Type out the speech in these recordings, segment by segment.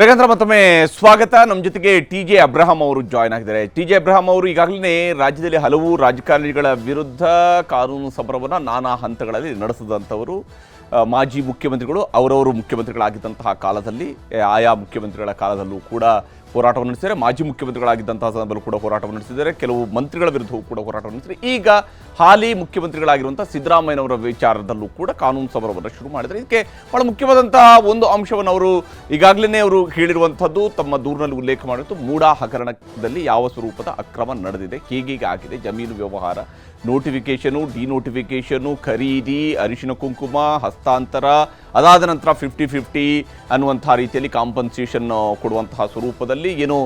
ಬೇಗಂದ್ರ ಮತ್ತೊಮ್ಮೆ ಸ್ವಾಗತ. ನಮ್ಮ ಜೊತೆಗೆ ಟಿ.ಜೆ. ಅಬ್ರಹಾಂ ಅವರು ಜಾಯ್ನ್ ಆಗಿದ್ದಾರೆ. ಟಿ.ಜೆ. ಅಬ್ರಹಾಂ ಅವರು ಈಗಾಗಲೇ ರಾಜ್ಯದಲ್ಲಿ ಹಲವು ರಾಜಕಾರಣಿಗಳ ವಿರುದ್ಧ ಕಾನೂನು ಸಮರವನ್ನು ನಾನಾ ಹಂತಗಳಲ್ಲಿ ನಡೆಸಿದಂಥವರು. ಮಾಜಿ ಮುಖ್ಯಮಂತ್ರಿಗಳು ಅವರವರು ಮುಖ್ಯಮಂತ್ರಿಗಳಾಗಿದ್ದಂತಹ ಕಾಲದಲ್ಲಿ ಆಯಾ ಮುಖ್ಯಮಂತ್ರಿಗಳ ಕಾಲದಲ್ಲೂ ಕೂಡ ಹೋರಾಟವನ್ನು ನಡೆಸಿದ್ದಾರೆ. ಮಾಜಿ ಮುಖ್ಯಮಂತ್ರಿಗಳಾಗಿದ್ದಂತಹ ಸಂದರ್ಭದಲ್ಲೂ ಕೂಡ ಹೋರಾಟವನ್ನು ನಡೆಸಿದ್ದಾರೆ. ಕೆಲವು ಮಂತ್ರಿಗಳ ವಿರುದ್ಧವೂ ಕೂಡ ಹೋರಾಟವನ್ನು ನಡೆಸಿದ್ದಾರೆ. ಈಗ ಹಾಲಿ ಮುಖ್ಯಮಂತ್ರಿಗಳಾಗಿರುವಂಥ ಸಿದ್ದರಾಮಯ್ಯನವರ ವಿಚಾರದಲ್ಲೂ ಕೂಡ ಕಾನೂನು ಸಮರವನ್ನು ಶುರು ಮಾಡಿದ್ದಾರೆ. ಇದಕ್ಕೆ ಬಹಳ ಮುಖ್ಯವಾದಂತಹ ಒಂದು ಅಂಶವನ್ನು ಅವರು ಈಗಾಗಲೇ ಅವರು ಹೇಳಿರುವಂಥದ್ದು, ತಮ್ಮ ದೂರಿನಲ್ಲಿ ಉಲ್ಲೇಖ ಮಾಡಿದ್ದು, ಮೂಡಾ ಹಗರಣದಲ್ಲಿ ಯಾವ ಸ್ವರೂಪದ ಅಕ್ರಮ ನಡೆದಿದೆ, ಹೇಗೆ ಆಗಿದೆ, ಜಮೀನು ವ್ಯವಹಾರ, ನೋಟಿಫಿಕೇಷನು, ಡಿನೋಟಿಫಿಕೇಷನು, ಖರೀದಿ, ಅರಿಶಿನ ಕುಂಕುಮ, ಹಸ್ತಾಂತರ, ಅದಾದ ನಂತರ 50-50 ಅನ್ನುವಂಥ ರೀತಿಯಲ್ಲಿ ಕಾಂಪನ್ಸೇಷನ್ ಕೊಡುವಂತಹ ಸ್ವರೂಪದಲ್ಲಿ ಏನೋ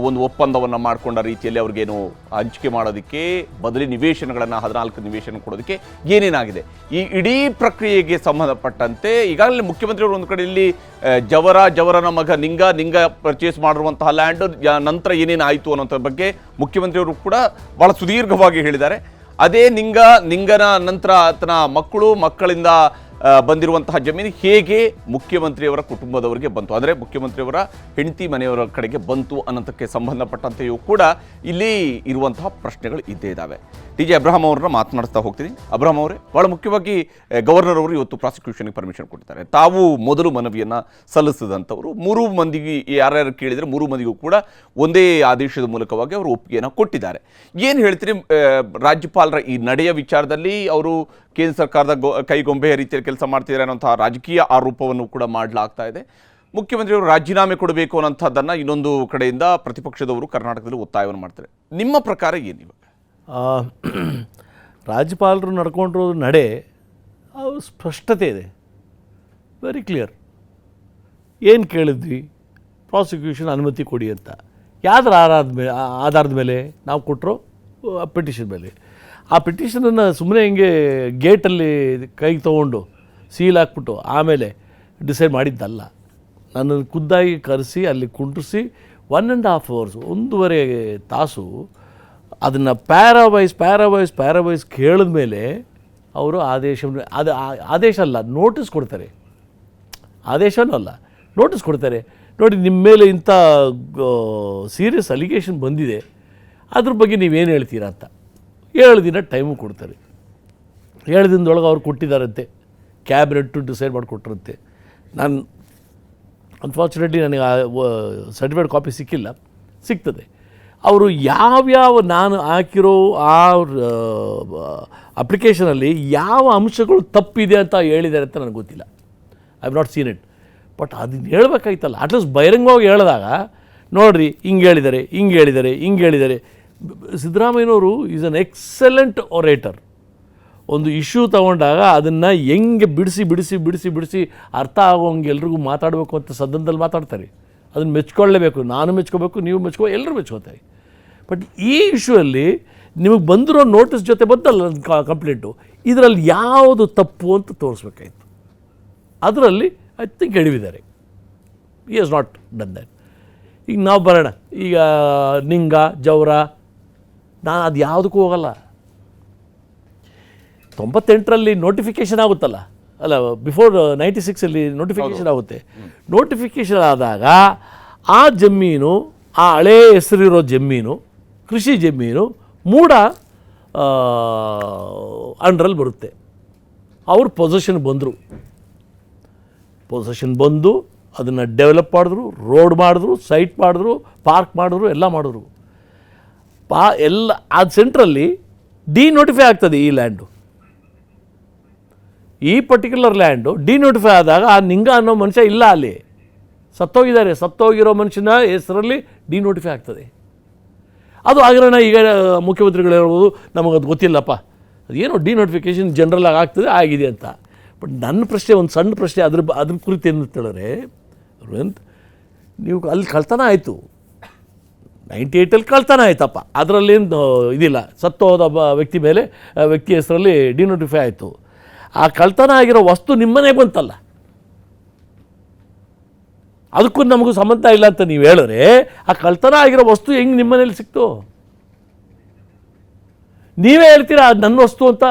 ಒಂದು ಒಪ್ಪಂದವನ್ನು ಮಾಡಿಕೊಂಡ ರೀತಿಯಲ್ಲಿ ಅವ್ರಿಗೇನು ಹಂಚಿಕೆ ಮಾಡೋದಕ್ಕೆ ಬದಲಿ ನಿವೇಶನಗಳನ್ನು 14 ನಿವೇಶನ ಕೊಡೋದಕ್ಕೆ ಏನೇನಾಗಿದೆ, ಈ ಇಡೀ ಪ್ರಕ್ರಿಯೆಗೆ ಸಂಬಂಧಪಟ್ಟಂತೆ ಈಗಾಗಲೇ ಮುಖ್ಯಮಂತ್ರಿಯವರು ಒಂದು ಕಡೆಯಲ್ಲಿ ಜವರನ ಮಗ ನಿಂಗ ಪರ್ಚೇಸ್ ಮಾಡಿರುವಂತಹ ಲ್ಯಾಂಡ್ ನಂತರ ಏನೇನು ಆಯಿತು ಅನ್ನೋದ್ರ ಬಗ್ಗೆ ಮುಖ್ಯಮಂತ್ರಿಯವರು ಕೂಡ ಬಹಳ ಸುದೀರ್ಘವಾಗಿ ಹೇಳಿದ್ದಾರೆ. ಅದೇ ನಿಂಗನ ನಂತರ ಆತನ ಮಕ್ಕಳಿಂದ ಬಂದಿರುವಂತಹ ಜಮೀನು ಹೇಗೆ ಮುಖ್ಯಮಂತ್ರಿಯವರ ಕುಟುಂಬದವರಿಗೆ ಬಂತು, ಅಂದರೆ ಮುಖ್ಯಮಂತ್ರಿಯವರ ಹೆಂಡತಿ ಮನೆಯವರ ಕಡೆಗೆ ಬಂತು ಅನ್ನೋದಕ್ಕೆ ಸಂಬಂಧಪಟ್ಟಂತೆಯೂ ಕೂಡ ಇಲ್ಲಿ ಇರುವಂತಹ ಪ್ರಶ್ನೆಗಳು ಇದ್ದೇ ಇದ್ದಾವೆ. ಟಿ.ಜೆ. ಅಬ್ರಹಾಂ ಅವ್ರನ್ನ ಮಾತನಾಡ್ತಾ ಹೋಗ್ತೀನಿ. ಅಬ್ರಹಾಂ ಅವರೇ, ಬಹಳ ಮುಖ್ಯವಾಗಿ ಗವರ್ನರ್ ಅವರು ಇವತ್ತು ಪ್ರಾಸಿಕ್ಯೂಷನ್ಗೆ ಪರ್ಮಿಷನ್ ಕೊಟ್ಟಿದ್ದಾರೆ. ತಾವು ಮೊದಲು ಮನವಿಯನ್ನು ಸಲ್ಲಿಸಿದಂಥವರು 3 ಮಂದಿಗೆ ಯಾರ್ಯಾರು ಕೇಳಿದರೆ 3 ಮಂದಿಗೂ ಕೂಡ ಒಂದೇ ಆದೇಶದ ಮೂಲಕವಾಗಿ ಅವರು ಒಪ್ಪಿಗೆಯನ್ನು ಕೊಟ್ಟಿದ್ದಾರೆ. ಏನು ಹೇಳ್ತೀರಿ ರಾಜ್ಯಪಾಲರ ಈ ನಡೆಯ ವಿಚಾರದಲ್ಲಿ? ಅವರು ಕೇಂದ್ರ ಸರ್ಕಾರದ ಕೈಗೊಂಬೆಯ ರೀತಿಯಲ್ಲಿ ಕೆಲಸ ಮಾಡ್ತಿದ್ದಾರೆ ಅನ್ನೋಂಥ ರಾಜಕೀಯ ಆರೋಪವನ್ನು ಕೂಡ ಮಾಡಲಾಗ್ತಾ ಇದೆ. ಮುಖ್ಯಮಂತ್ರಿಯವರು ರಾಜೀನಾಮೆ ಕೊಡಬೇಕು ಅನ್ನೋಂಥದ್ದನ್ನು ಇನ್ನೊಂದು ಕಡೆಯಿಂದ ಪ್ರತಿಪಕ್ಷದವರು ಕರ್ನಾಟಕದಲ್ಲಿ ಒತ್ತಾಯವನ್ನು ಮಾಡ್ತಾರೆ. ನಿಮ್ಮ ಪ್ರಕಾರ ಏನಿವಾಗ ರಾಜ್ಯಪಾಲರು ನಡ್ಕೊಂಡಿರೋ ನಡೆ ಸ್ಪಷ್ಟತೆ ಇದೆ, ವೆರಿ ಕ್ಲಿಯರ್. ಏನು ಕೇಳಿದ್ವಿ? ಪ್ರಾಸಿಕ್ಯೂಷನ್ ಅನುಮತಿ ಕೊಡಿ ಅಂತ. ಯಾವ್ದ್ರ ಆಧಾರದ ಮೇಲೆ ನಾವು ಕೊಟ್ಟರು? ಪಿಟಿಷನ್ ಮೇಲೆ. ಆ ಪಿಟಿಷನನ್ನು ಸುಮ್ಮನೆ ಹಿಂಗೆ ಗೇಟಲ್ಲಿ ಕೈಗೆ ತೊಗೊಂಡು ಸೀಲ್ ಹಾಕ್ಬಿಟ್ಟು ಆಮೇಲೆ ಡಿಸೈಡ್ ಮಾಡಿದ್ದಲ್ಲ. ನನ್ನನ್ನು ಖುದ್ದಾಗಿ ಕರೆಸಿ ಅಲ್ಲಿ ಕುಂಡ್ರಿಸಿ 1.5 hours 1.5 ತಾಸು ಅದನ್ನು ಪ್ಯಾರಾವೈಸ್ ಕೇಳಿದ ಮೇಲೆ ಅವರು ಆದೇಶ ಅಲ್ಲ, ನೋಟಿಸ್ ಕೊಡ್ತಾರೆ. ಆದೇಶನೂ ಅಲ್ಲ, ನೋಟಿಸ್ ಕೊಡ್ತಾರೆ. ನೋಡಿ, ನಿಮ್ಮ ಮೇಲೆ ಇಂಥ ಸೀರಿಯಸ್ ಅಲಿಗೇಷನ್ ಬಂದಿದೆ, ಅದ್ರ ಬಗ್ಗೆ ನೀವೇನು ಹೇಳ್ತೀರಾ ಅಂತ 7 ದಿನ ಟೈಮು ಕೊಡ್ತಾರೆ. 7 ದಿನದೊಳಗೆ ಅವ್ರು ಕೊಟ್ಟಿದ್ದಾರಂತೆ, ಕ್ಯಾಬಿನೆಟ್ಟು ಡಿಸೈಡ್ ಮಾಡಿಕೊಟ್ರಂತೆ. ನಾನು ಅನ್ಫಾರ್ಚುನೇಟ್ಲಿ ನನಗೆ ಸರ್ಟಿಫೈಡ್ ಕಾಪಿ ಸಿಕ್ಕಿಲ್ಲ, ಸಿಗ್ತದೆ. ಅವರು ಯಾವ್ಯಾವ ನಾನು ಹಾಕಿರೋ ಆ ಅಪ್ಲಿಕೇಶನಲ್ಲಿ ಯಾವ ಅಂಶಗಳು ತಪ್ಪಿದೆ ಅಂತ ಹೇಳಿದ್ದಾರೆ ಅಂತ ನನಗೆ ಗೊತ್ತಿಲ್ಲ. I have not seen it. But ಅದನ್ನು ಹೇಳ್ಬೇಕಾಯ್ತಲ್ಲ, ಅಟ್ಲೀಸ್ಟ್ ಬಹಿರಂಗವಾಗಿ ಹೇಳಿದಾಗ ನೋಡಿರಿ ಹಿಂಗೆ ಹೇಳಿದ್ದಾರೆ. ಸಿದ್ದರಾಮಯ್ಯನವರು ಈಸ್ ಅನ್ ಎಕ್ಸಲೆಂಟ್ ಒರೇಟರ್. ಒಂದು ಇಶ್ಯೂ ತೊಗೊಂಡಾಗ ಅದನ್ನು ಹೆಂಗೆ ಬಿಡಿಸಿ ಅರ್ಥ ಆಗೋಂಗೆ ಎಲ್ರಿಗೂ ಮಾತಾಡಬೇಕು ಅಂತ ಸದನದಲ್ಲಿ ಮಾತಾಡ್ತಾರೆ. ಅದನ್ನು ಮೆಚ್ಕೊಳ್ಳೇಬೇಕು, ನಾನು ಮೆಚ್ಕೋಬೇಕು, ನೀವು ಎಲ್ಲರೂ ಮೆಚ್ಕೋತಾರೆ. ಬಟ್ ಈ ಇಶ್ಯೂ ಅಲ್ಲಿ ನಿಮಗೆ ಬಂದಿರೋ ನೋಟಿಸ್ ಜೊತೆ ಬಂದಲ್ಲ ಕಂಪ್ಲೇಂಟು, ಇದರಲ್ಲಿ ಯಾವುದು ತಪ್ಪು ಅಂತ ತೋರಿಸ್ಬೇಕಾಯ್ತು. ಅದರಲ್ಲಿ ಐ ಥಿಂಕ್ ಎಡವಿದ್ದಾರೆ. He has not done that. ಈಗ ನಾವು ಬರೋಣ, ಈಗ ನಿಂಗ ಜವರ, ನಾನು ಅದು ಯಾವುದಕ್ಕೂ ಹೋಗಲ್ಲ. 98ರಲ್ಲಿ ನೋಟಿಫಿಕೇಷನ್ ಆಗುತ್ತಲ್ಲ, ಅಲ್ಲ ಬಿಫೋರ್ 96ಅಲ್ಲಿ ನೋಟಿಫಿಕೇಷನ್ ಆಗುತ್ತೆ. ನೋಟಿಫಿಕೇಷನ್ ಆದಾಗ ಆ ಜಮೀನು, ಆ ಹಳೇ ಹೆಸರಿರೋ ಜಮೀನು, ಕೃಷಿ ಜಮೀನು ಮೂಡಾ ಅಂಡ್ರಲ್ಲಿ ಬರುತ್ತೆ. ಅವರು ಪೊಸೆಷನ್ ಬಂದು ಅದನ್ನು ಡೆವಲಪ್ ಮಾಡಿದ್ರು, ರೋಡ್ ಮಾಡಿದ್ರು, ಸೈಟ್ ಮಾಡಿದ್ರು, ಪಾರ್ಕ್ ಮಾಡಿದ್ರು, ಎಲ್ಲ ಮಾಡಿದ್ರು. ಎಲ್ಲ ಅದು ಸೆಂಟ್ರಲ್ಲಿ ಡಿನೋಟಿಫೈ ಆಗ್ತದೆ. ಈ ಲ್ಯಾಂಡು, ಈ ಪರ್ಟಿಕ್ಯುಲರ್ ಲ್ಯಾಂಡು ಡಿನೋಟಿಫೈ ಆದಾಗ ಆ ನಿಂಗ ಅನ್ನೋ ಮನುಷ್ಯ ಇಲ್ಲ, ಅಲ್ಲಿ ಸತ್ತೋಗಿರೋ ಮನುಷ್ಯನ ಹೆಸರಲ್ಲಿ ಡಿನೋಟಿಫೈ ಆಗ್ತದೆ. ಅದು ಆಗಿರೋಣ. ಈಗ ಮುಖ್ಯಮಂತ್ರಿಗಳು ಹೇಳ್ಬೋದು, ನಮಗದು ಗೊತ್ತಿಲ್ಲಪ್ಪ, ಅದೇನೋ ಡಿನೋಟಿಫಿಕೇಷನ್ ಜನರಲ್ ಆಗ್ತದೆ, ಆಗಿದೆ ಅಂತ. ಬಟ್ ನನ್ನ ಪ್ರಶ್ನೆ, ಒಂದು ಸಣ್ಣ ಪ್ರಶ್ನೆ, ಅದ್ರ ಕುರಿತು ಏನು ಹೇಳಿದ್ರೆ, ನೀವು ಅಲ್ಲಿ ಕಳ್ತನ ಆಯಿತು, 98ಅಲ್ಲಿ ಕಳ್ತನ ಆಯ್ತಪ್ಪ, ಅದರಲ್ಲೇನು ಇದಿಲ್ಲ. ಸತ್ತೋದ ವ್ಯಕ್ತಿ ಹೆಸರಲ್ಲಿ ಡಿನೋಟಿಫೈ ಆಯಿತು. ಆ ಕಳ್ತನ ಆಗಿರೋ ವಸ್ತು ನಿಮ್ಮನೆ ಬಂತಲ್ಲ, ಅದಕ್ಕೂ ನಮಗೂ ಸಂಬಂಧ ಇಲ್ಲ ಅಂತ ನೀವು ಹೇಳಿದ್ರೆ, ಆ ಕಳ್ತನ ಆಗಿರೋ ವಸ್ತು ಹೆಂಗೆ ನಿಮ್ಮನೇಲಿ ಸಿಕ್ತು? ನೀವೇ ಹೇಳ್ತೀರಾ ಅದು ನನ್ನ ವಸ್ತು ಅಂತ.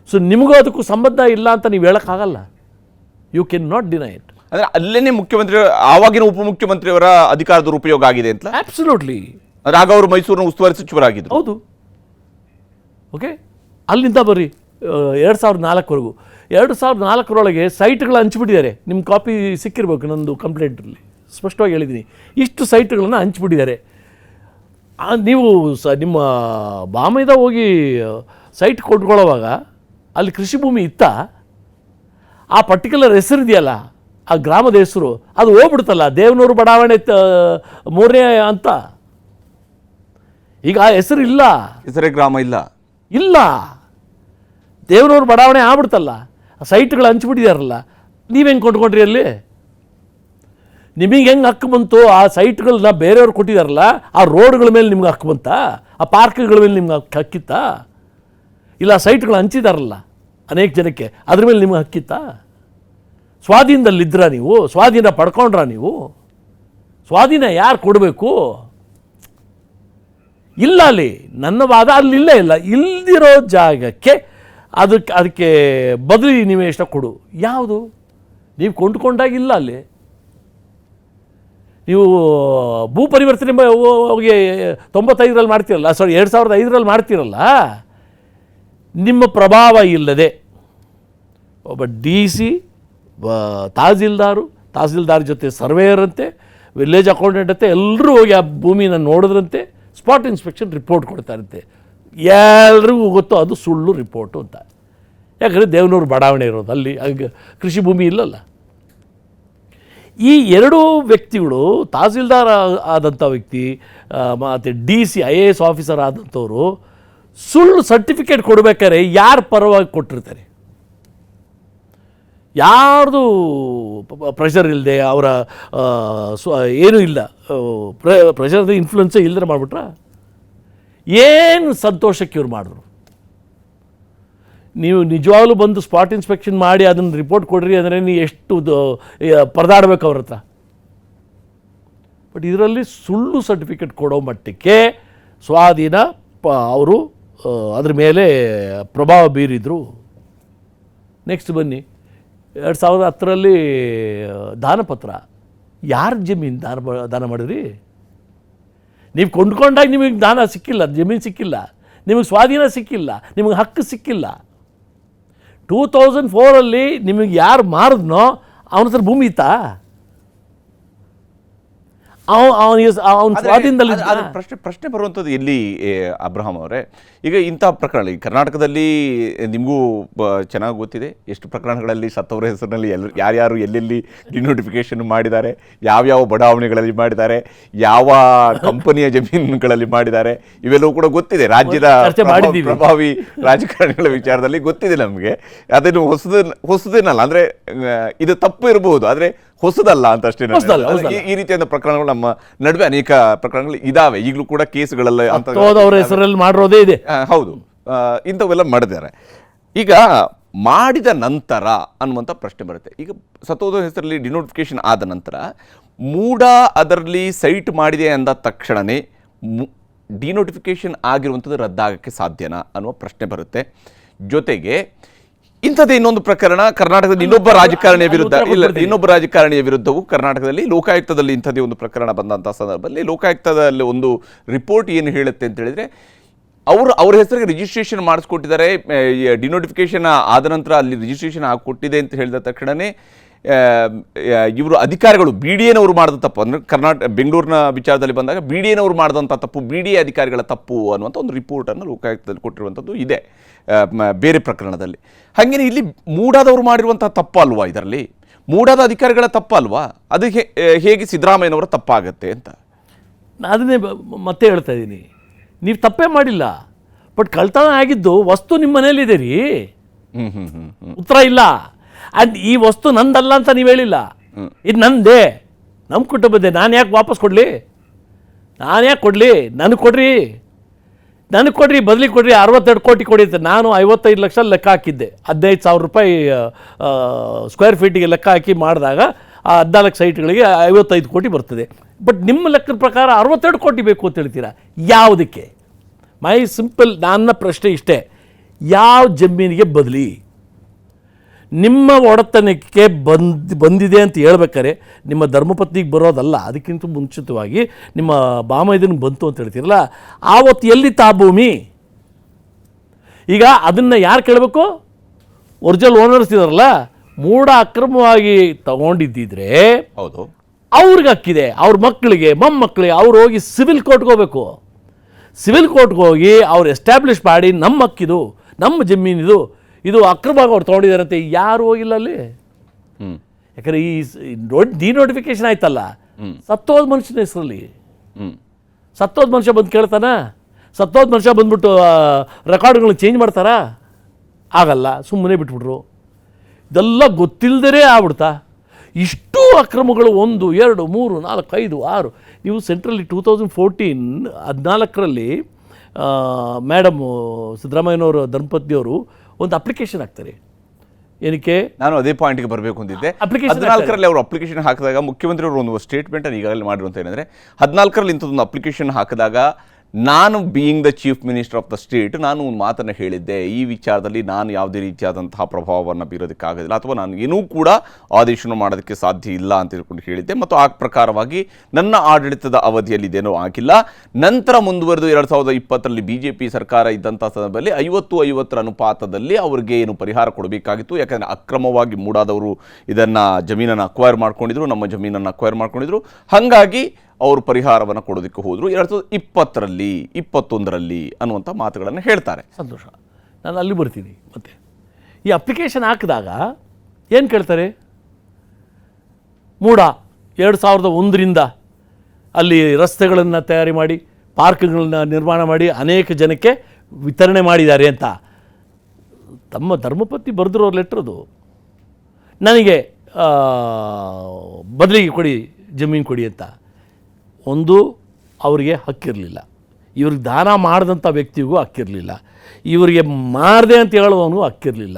ಸೊ ನಿಮಗೂ ಅದಕ್ಕೂ ಸಂಬಂಧ ಇಲ್ಲ ಅಂತ ನೀವು ಹೇಳೋಕ್ಕಾಗಲ್ಲ. You can not deny it. ಅಂದ್ರೆ ಅಲ್ಲೇನೆ ಮುಖ್ಯಮಂತ್ರಿ ಆವಾಗಿನ ಉಪಮುಖ್ಯಮಂತ್ರಿಯವರ ಅಧಿಕಾರದ ದುರುಪಯೋಗ ಆಗಿದೆ ಅಂತ. ಆಬ್ಸಲ್ಯೂಟ್ಲಿ. ಆಗ ಅವರು ಮೈಸೂರಿನ ಉಸ್ತುವಾರಿ ಸಚಿವರಾಗಿದ್ದರು. ಹೌದು. ಓಕೆ, ಅಲ್ಲಿಂದ ಬರ್ರಿ 2004ವರೆಗೂ. 2004ರೊಳಗೆ ಸೈಟ್ಗಳು ಹಂಚಿಬಿಟ್ಟಿದ್ದಾರೆ. ನಿಮ್ಮ ಕಾಪಿ ಸಿಕ್ಕಿರ್ಬೇಕು ನಂದು ಕಂಪ್ಲೇಂಟಲ್ಲಿ, ಸ್ಪಷ್ಟವಾಗಿ ಹೇಳಿದ್ದೀನಿ. ಇಷ್ಟು ಸೈಟ್ಗಳನ್ನು ಹಂಚಿಬಿಟ್ಟಿದ್ದಾರೆ. ನೀವು ನಿಮ್ಮ ಬಾಮೈದ ಹೋಗಿ ಸೈಟ್ ಕೊಟ್ಕೊಳ್ಳೋವಾಗ ಅಲ್ಲಿ ಕೃಷಿ ಭೂಮಿ ಇತ್ತ, ಆ ಪರ್ಟಿಕ್ಯುಲರ್ ಹೆಸರು ಇದೆಯಲ್ಲ, ಆ ಗ್ರಾಮದ ಹೆಸರು ಅದು ಹೋಗ್ಬಿಡ್ತಲ್ಲ, ದೇವನೂರು ಬಡಾವಣೆ 3ನೇ ಅಂತ. ಈಗ ಆ ಹೆಸರು ಇಲ್ಲ, ಹೆಸರೇ ಗ್ರಾಮ ಇಲ್ಲ, ದೇವನೂರು ಬಡಾವಣೆ ಆಗ್ಬಿಡ್ತಲ್ಲ, ಸೈಟ್ಗಳು ಹಂಚ್ಬಿಟ್ಟಿದಾರಲ್ಲ. ನೀವೆಂಗೆ ಕೊಂಡ್ಕೊಂಡ್ರಿ ಅಲ್ಲಿ? ನಿಮಗೆ ಹೆಂಗೆ ಹಕ್ಕು ಬಂತು? ಆ ಸೈಟ್ಗಳನ್ನ ಬೇರೆಯವ್ರು ಕೊಟ್ಟಿದಾರಲ್ಲ, ಆ ರೋಡ್ಗಳ ಮೇಲೆ ನಿಮ್ಗೆ ಹಕ್ಕು ಬಂತಾ? ಆ ಪಾರ್ಕ್ಗಳ ಮೇಲೆ ನಿಮ್ಗೆ ಹಕ್ಕಿತ್ತಾ? ಇಲ್ಲ ಸೈಟ್ಗಳು ಹಂಚಿದಾರಲ್ಲ ಅನೇಕ ಜನಕ್ಕೆ, ಅದ್ರ ಮೇಲೆ ನಿಮ್ಗೆ ಹಕ್ಕಿತ್ತಾ? ಸ್ವಾಧೀನದಲ್ಲಿದ್ರಾ ನೀವು? ಸ್ವಾಧೀನ ಪಡ್ಕೊಂಡ್ರಾ ನೀವು? ಸ್ವಾಧೀನ ಯಾರು ಕೊಡಬೇಕು? ಇಲ್ಲ ಅಲ್ಲಿ. ನನ್ನ ವಾದ ಅಲ್ಲಿ ಇಲ್ಲ. ಇಲ್ದಿರೋ ಜಾಗಕ್ಕೆ ಅದಕ್ಕೆ ಬದಲಿ ನೀವೇ ಎಷ್ಟ ಕೊಡು. ಯಾವುದು ನೀವು ಕೊಂಡುಕೊಂಡಾಗಿಲ್ಲ ಅಲ್ಲಿ. ನೀವು ಭೂ ಪರಿವರ್ತನೆ ಹೋಗಿ 95ರಲ್ಲಿ ಮಾಡ್ತೀರಲ್ಲ, 2005ರಲ್ಲಿ ಮಾಡ್ತೀರಲ್ಲ, ನಿಮ್ಮ ಪ್ರಭಾವ ಇಲ್ಲದೆ ಒಬ್ಬ DC, ತಹಸೀಲ್ದಾರ್ ಜೊತೆ ಸರ್ವೇಯರ್ ಅಂತೆ, ವಿಲೇಜ್ ಅಕೌಂಟೆಂಟ್ ಅಂತೆ, ಎಲ್ಲರೂ ಹೋಗಿ ಆ ಭೂಮಿನ ನೋಡಿದ್ರಂತೆ, ಸ್ಪಾಟ್ ಇನ್ಸ್ಪೆಕ್ಷನ್ ರಿಪೋರ್ಟ್ ಕೊಡ್ತಾರಂತೆ. ಎಲ್ರಿಗೂ ಗೊತ್ತು ಅದು ಸುಳ್ಳು ರಿಪೋರ್ಟು ಅಂತ. ಯಾಕಂದರೆ ದೇವನೂರು ಬಡಾವಣೆ ಇರೋದು ಅಲ್ಲಿ, ಕೃಷಿ ಭೂಮಿ ಇಲ್ಲಲ್ಲ. ಈ ಎರಡೂ ವ್ಯಕ್ತಿಗಳು, ತಹಸೀಲ್ದಾರ್ ಆದಂಥ ವ್ಯಕ್ತಿ ಮತ್ತು DC IAS ಆಫೀಸರ್ ಆದಂಥವರು ಸುಳ್ಳು ಸರ್ಟಿಫಿಕೇಟ್ ಕೊಡಬೇಕಾದ್ರೆ ಯಾರು ಪರವಾಗಿ ಕೊಟ್ಟಿರ್ತಾರೆ? ಯಾರ್ದು ಪ್ರೆಷರ್ ಇಲ್ಲದೆ, ಅವರ ಏನೂ ಇಲ್ಲ, ಪ್ರೆಷರ್ದು ಇನ್ಫ್ಲುಯೆನ್ಸೇ ಇಲ್ಲದ್ರೆ ಮಾಡಿಬಿಟ್ರ? ಏನು ಸಂತೋಷಕ್ಕೆ ಇವ್ರು ಮಾಡಿದ್ರು? ನೀವು ನಿಜವಾಗ್ಲೂ ಬಂದು ಸ್ಪಾಟ್ ಇನ್ಸ್ಪೆಕ್ಷನ್ ಮಾಡಿ ಅದನ್ನು ರಿಪೋರ್ಟ್ ಕೊಡ್ರಿ ಅಂದರೆ ನೀವು ಎಷ್ಟು ಪರದಾಡಬೇಕು ಅವ್ರ ಹತ್ರ. ಬಟ್ ಇದರಲ್ಲಿ ಸುಳ್ಳು ಸರ್ಟಿಫಿಕೇಟ್ ಕೊಡೋ ಮಟ್ಟಕ್ಕೆ ಸ್ವಾಧೀನ ಅವರು ಅದ್ರ ಮೇಲೆ ಪ್ರಭಾವ ಬೀರಿದರು. ನೆಕ್ಸ್ಟ್ ಬನ್ನಿ, 2010ರಲ್ಲಿ ದಾನಪತ್ರ. ಯಾರ ಜಮೀನು ದಾನ ಮಾಡಿದ್ರಿ? ನೀವು ಕೊಂಡ್ಕೊಂಡಾಗ ನಿಮಗೆ ದಾನ ಸಿಕ್ಕಿಲ್ಲ, ಜಮೀನು ಸಿಕ್ಕಿಲ್ಲ, ನಿಮಗೆ ಸ್ವಾಧೀನ ಸಿಕ್ಕಿಲ್ಲ, ನಿಮಗೆ ಹಕ್ಕು ಸಿಕ್ಕಿಲ್ಲ. 2004ರಲ್ಲಿ ನಿಮಗೆ ಯಾರು ಮಾರಿದ್ನೋ ಅವನ ಹತ್ರ ಭೂಮಿ ಇತ್ತಾ? ಅವನ ಸ್ವಾಧೀನದಲ್ಲಿ ಪ್ರಶ್ನೆ ಬರುವಂಥದ್ದು ಎಲ್ಲಿ ಅಬ್ರಹಾಂ ಅವರೇ? ಈಗ ಇಂಥ ಪ್ರಕರಣ ಈ ಕರ್ನಾಟಕದಲ್ಲಿ ನಿಮಗೂ ಚೆನ್ನಾಗಿ ಗೊತ್ತಿದೆ, ಎಷ್ಟು ಪ್ರಕರಣಗಳಲ್ಲಿ ಸತ್ತವರ ಹೆಸರಿನಲ್ಲಿ ಯಾರ್ಯಾರು ಎಲ್ಲೆಲ್ಲಿ ಡಿನೋಟಿಫಿಕೇಶನ್ ಮಾಡಿದ್ದಾರೆ, ಯಾವ್ಯಾವ ಬಡಾವಣೆಗಳಲ್ಲಿ ಮಾಡಿದ್ದಾರೆ, ಯಾವ ಕಂಪನಿಯ ಜಮೀನುಗಳಲ್ಲಿ ಮಾಡಿದ್ದಾರೆ, ಇವೆಲ್ಲವೂ ಕೂಡ ಗೊತ್ತಿದೆ. ರಾಜ್ಯದ ಪ್ರಭಾವಿ ರಾಜಕಾರಣಿಗಳ ವಿಚಾರದಲ್ಲಿ ಗೊತ್ತಿದೆ ನಮಗೆ. ಅದನ್ನು ಹೊಸದೇನಲ್ಲ, ಅಂದರೆ ಇದು ತಪ್ಪು ಇರಬಹುದು, ಆದರೆ ಹೊಸದಲ್ಲ ಅಂತ ಅಷ್ಟೇ. ಈ ರೀತಿಯಾದ ಪ್ರಕರಣಗಳು ನಮ್ಮ ನಡುವೆ ಅನೇಕ ಪ್ರಕರಣಗಳು ಇದಾವೆ, ಈಗಲೂ ಕೂಡ ಕೇಸ್ಗಳಲ್ಲಿ ಅವರ ಹೆಸರಲ್ಲಿ ಮಾಡಿರೋದೇ ಇದೆ. ಹೌದು, ಇಂಥವೆಲ್ಲ ಮಾಡಿದ್ದಾರೆ. ಈಗ ಮಾಡಿದ ನಂತರ ಅನ್ನುವಂಥ ಪ್ರಶ್ನೆ ಬರುತ್ತೆ. ಈಗ ಸತ್ತೋದ ಹೆಸರಲ್ಲಿ ಡಿನೋಟಿಫಿಕೇಶನ್ ಆದ ನಂತರ ಮೂಡ ಅದರಲ್ಲಿ ಸೈಟ್ ಮಾಡಿದೆ ಅಂದ ತಕ್ಷಣವೇ ಡಿನೋಟಿಫಿಕೇಶನ್ ಆಗಿರುವಂಥದ್ದು ರದ್ದಾಗಕ್ಕೆ ಸಾಧ್ಯನಾ ಅನ್ನುವ ಪ್ರಶ್ನೆ ಬರುತ್ತೆ. ಜೊತೆಗೆ ಇಂಥದ್ದೇ ಇನ್ನೊಂದು ಪ್ರಕರಣ ಕರ್ನಾಟಕದಲ್ಲಿ ಇನ್ನೊಬ್ಬ ರಾಜಕಾರಣಿಯ ವಿರುದ್ಧವೂ ಕರ್ನಾಟಕದಲ್ಲಿ ಲೋಕಾಯುಕ್ತದಲ್ಲಿ ಇಂಥದ್ದೇ ಒಂದು ಪ್ರಕರಣ ಬಂದಂಥ ಸಂದರ್ಭದಲ್ಲಿ ಲೋಕಾಯುಕ್ತದಲ್ಲಿ ಒಂದು ರಿಪೋರ್ಟ್ ಏನು ಹೇಳುತ್ತೆ ಅಂತ ಹೇಳಿದ್ರೆ, ಅವ್ರ ಹೆಸರಿಗೆ ರಿಜಿಸ್ಟ್ರೇಷನ್ ಮಾಡಿಸ್ಕೊಟ್ಟಿದ್ದಾರೆ, ಡಿನೋಟಿಫಿಕೇಶನ್ ಆದ ನಂತರ ಅಲ್ಲಿ ರಿಜಿಸ್ಟ್ರೇಷನ್ ಆಗಿಕೊಟ್ಟಿದೆ ಅಂತ ಹೇಳಿದ ತಕ್ಷಣವೇ ಇವರು ಅಧಿಕಾರಿಗಳು BDAನವರು ಮಾಡಿದ ತಪ್ಪು, ಅಂದರೆ ಬೆಂಗಳೂರಿನ ವಿಚಾರದಲ್ಲಿ ಬಂದಾಗ BDAನವರು ಮಾಡಿದಂಥ ತಪ್ಪು, BDA ಅಧಿಕಾರಿಗಳ ತಪ್ಪು ಅನ್ನುವಂಥ ಒಂದು ರಿಪೋರ್ಟನ್ನು ಲೋಕಾಯುಕ್ತದಲ್ಲಿ ಕೊಟ್ಟಿರುವಂಥದ್ದು ಇದೆ ಬೇರೆ ಪ್ರಕರಣದಲ್ಲಿ. ಹಾಗೇನೆ ಇಲ್ಲಿ ಮೂಡಾದವರು ಮಾಡಿರುವಂಥ ತಪ್ಪು ಅಲ್ವಾ? ಇದರಲ್ಲಿ ಮೂಡಾದ ಅಧಿಕಾರಿಗಳ ತಪ್ಪು ಅಲ್ವಾ? ಅದು ಹೇಗೆ ಸಿದ್ದರಾಮಯ್ಯನವರ ತಪ್ಪಾಗತ್ತೆ ಅಂತ ಅದನ್ನೇ ಮತ್ತೆ ಹೇಳ್ತಾ ಇದ್ದೀನಿ. ನೀವು ತಪ್ಪೇ ಮಾಡಿಲ್ಲ, ಬಟ್ ಕಳ್ತನ ಆಗಿದ್ದು ವಸ್ತು ನಿಮ್ಮ ಮನೇಲಿದೆ ರೀ. ಉತ್ತರ ಇಲ್ಲ. ಆ್ಯಂಡ್ ಈ ವಸ್ತು ನಂದಲ್ಲ ಅಂತ ನೀವು ಹೇಳಿಲ್ಲ, ಇದು ನಂದೇ, ನಮ್ಮ ಕುಟುಂಬದ್ದೇ. ನಾನು ಯಾಕೆ ವಾಪಸ್ ಕೊಡಲಿ? ನನಗೆ ಕೊಡ್ರಿ, ಬದಲಿಗೆ ಕೊಡ್ರಿ. 62 ಕೋಟಿ ಕೊಡಿ ಅಂತ ನಾನು 55 ಲಕ್ಷ ಲೆಕ್ಕ ಹಾಕಿದ್ದೆ. 15,000 ರೂಪಾಯಿ ಸ್ಕ್ವೇರ್ ಫೀಟಿಗೆ ಲೆಕ್ಕ ಹಾಕಿ ಮಾಡಿದಾಗ ಆ 14 ಸೈಟ್ಗಳಿಗೆ 55 ಕೋಟಿ ಬರ್ತದೆ. ಬಟ್ ನಿಮ್ಮ ಲೆಕ್ಕದ ಪ್ರಕಾರ 62 ಕೋಟಿ ಬೇಕು ಅಂತ ಹೇಳ್ತೀರಾ. ಯಾವುದಕ್ಕೆ? ನನ್ನ ಪ್ರಶ್ನೆ ಇಷ್ಟೇ, ಯಾವ ಜಮೀನಿಗೆ ಬದಲಿ? ನಿಮ್ಮ ಒಡೆತನಕ್ಕೆ ಬಂದಿದೆ ಅಂತ ಹೇಳ್ಬೇಕಾರೆ ನಿಮ್ಮ ಧರ್ಮಪತ್ನಿಗೆ ಬರೋದಲ್ಲ, ಅದಕ್ಕಿಂತ ಮುಂಚಿತವಾಗಿ ನಿಮ್ಮ ಬಾಮೈದನಿಗೆ ಬಂತು ಅಂತ ಹೇಳ್ತೀರಲ್ಲ, ಆವತ್ತು ಎಲ್ಲಿತ್ತು ಆ ಭೂಮಿ? ಈಗ ಅದನ್ನು ಯಾರು ಕೇಳಬೇಕು? ಒರಿಜಿನಲ್ ಓನರ್ಸ್ ಇದಾರಲ್ಲ, ಮೂಢ ಅಕ್ರಮವಾಗಿ ತಗೊಂಡಿದ್ದಿದ್ರೆ ಹೌದು, ಅವ್ರಿಗೆ ಹಕ್ಕಿದೆ, ಅವ್ರ ಮಕ್ಕಳಿಗೆ ಮೊಮ್ಮಕ್ಕಳಿಗೆ ಅವ್ರು ಹೋಗಿ ಸಿವಿಲ್ ಕೋರ್ಟ್ಗೆ ಹೋಗಬೇಕು. ಸಿವಿಲ್ ಕೋರ್ಟ್ಗೆ ಹೋಗಿ ಅವ್ರು ಎಸ್ಟಾಬ್ಲಿಷ್ ಮಾಡಿ ನಮ್ಮ ಹಕ್ಕಿದು, ನಮ್ಮ ಜಮೀನಿದು, ಇದು ಅಕ್ರಮವಾಗಿ ಅವ್ರು ತೊಗೊಂಡಿದ್ದಾರೆ ಅಂತ ಯಾರು ಹೋಗಿಲ್ಲ ಅಲ್ಲಿ. ಯಾಕಂದರೆ ಈ ಡಿನೋಟಿಫಿಕೇಶನ್ ಆಯ್ತಲ್ಲ, ಸತ್ತೋದ ಮನುಷ್ಯನ ಹೆಸರಲ್ಲಿ. ಸತ್ತೋದ ಮನುಷ್ಯ ಬಂದು ಕೇಳ್ತಾನ? ಸತ್ತೋದ ಮನುಷ್ಯ ಬಂದ್ಬಿಟ್ಟು ರೆಕಾರ್ಡ್ಗಳನ್ನ ಚೇಂಜ್ ಮಾಡ್ತಾರಾ? ಆಗಲ್ಲ, ಸುಮ್ಮನೆ ಬಿಟ್ಬಿಟ್ರು. ಇದೆಲ್ಲ ಗೊತ್ತಿಲ್ಲದೇ ಆಗ್ಬಿಡ್ತಾ. ಇಷ್ಟು ಅಕ್ರಮಗಳು 1, 2, 3, 4, 5, 6. ನೀವು ಸೆಂಟ್ರಲ್ಲಿ 2014 ಮೇಡಮ್ ಸಿದ್ದರಾಮಯ್ಯನವರು ದಂಪತಿಯವರು ಒಂದು ಅಪ್ಲಿಕೇಶನ್ ಹಾಕ್ತಾರೆ. ಏನಕ್ಕೆ ನಾನು ಅದೇ ಪಾಯಿಂಟ್ಗೆ ಬರಬೇಕು ಅಂತಿದ್ದೆ. 14ರಲ್ಲಿ ಅವರು ಅಪ್ಲಿಕೇಶನ್ ಹಾಕಿದಾಗ ಮುಖ್ಯಮಂತ್ರಿಯವರು ಒಂದು ಸ್ಟೇಟ್ಮೆಂಟನ್ನು ಈಗಾಗಲೇ ಮಾಡಿರುವಂಥ ಏನಂದರೆ, 14ರಲ್ಲಿ ಇಂಥದ್ದೊಂದು ಅಪ್ಲಿಕೇಶನ್ ಹಾಕಿದಾಗ ನಾನು being the chief minister of the state ನಾನು ಒಂದು ಮಾತನ್ನು ಹೇಳಿದ್ದೆ, ಈ ವಿಚಾರದಲ್ಲಿ ನಾನು ಯಾವುದೇ ರೀತಿಯಾದಂತಹ ಪ್ರಭಾವವನ್ನು ಬೀರೋದಕ್ಕಾಗೋದಿಲ್ಲ ಅಥವಾ ನಾನು ಏನೂ ಕೂಡ ಆದೇಶನ ಮಾಡೋದಕ್ಕೆ ಸಾಧ್ಯ ಇಲ್ಲ ಅಂತ ತಿಳ್ಕೊಂಡು ಹೇಳಿದ್ದೆ. ಮತ್ತು ಆ ಪ್ರಕಾರವಾಗಿ ನನ್ನ ಆಡಳಿತದ ಅವಧಿಯಲ್ಲಿ ಇದೇನೋ ಆಗಿಲ್ಲ. ನಂತರ ಮುಂದುವರೆದು 2020ರಲ್ಲಿ BJP ಸರ್ಕಾರ ಇದ್ದಂಥ ಸಂದರ್ಭದಲ್ಲಿ 50-50 ಅನುಪಾತದಲ್ಲಿ ಅವ್ರಿಗೆ ಏನು ಪರಿಹಾರ ಕೊಡಬೇಕಾಗಿತ್ತು. ಯಾಕಂದರೆ ಅಕ್ರಮವಾಗಿ ಮೂಡಾದವರು ಇದನ್ನು ಜಮೀನನ್ನು ಅಕ್ವೈರ್ ಮಾಡ್ಕೊಂಡಿದ್ರು, ನಮ್ಮ ಜಮೀನನ್ನು ಅಕ್ವೈರ್ ಮಾಡ್ಕೊಂಡಿದ್ರು. ಹಾಗಾಗಿ ಅವರು ಪರಿಹಾರವನ್ನು ಕೊಡೋದಕ್ಕೆ ಹೋದರು 2020ರಲ್ಲಿ 21ರಲ್ಲಿ ಅನ್ನುವಂಥ ಮಾತುಗಳನ್ನು ಹೇಳ್ತಾರೆ. ಸಂತೋಷ, ನಾನು ಅಲ್ಲಿ ಬರ್ತೀನಿ. ಮತ್ತೆ ಈ ಅಪ್ಲಿಕೇಶನ್ ಹಾಕಿದಾಗ ಏನು ಕೇಳ್ತಾರೆ? ಮೂಡ 2001ರಿಂದ ಅಲ್ಲಿ ರಸ್ತೆಗಳನ್ನು ತಯಾರಿ ಮಾಡಿ, ಪಾರ್ಕ್ಗಳನ್ನ ನಿರ್ಮಾಣ ಮಾಡಿ ಅನೇಕ ಜನಕ್ಕೆ ವಿತರಣೆ ಮಾಡಿದ್ದಾರೆ ಅಂತ ತಮ್ಮ ಧರ್ಮಪತ್ನಿ ಬರೆದಿರೋ ಲೆಟ್ರದು. ನನಗೆ ಬದಲಿಗೆ ಕೊಡಿ, ಜಮೀನು ಕೊಡಿ ಅಂತ. ಒಂದು, ಅವರಿಗೆ ಹಕ್ಕಿರಲಿಲ್ಲ. ಇವ್ರಿಗೆ ದಾನ ಮಾಡಿದಂಥ ವ್ಯಕ್ತಿಗೂ ಹಕ್ಕಿರಲಿಲ್ಲ. ಇವರಿಗೆ ಮಾಡಿದೆ ಅಂತ ಹೇಳೋವನಿಗೂ ಹಕ್ಕಿರಲಿಲ್ಲ.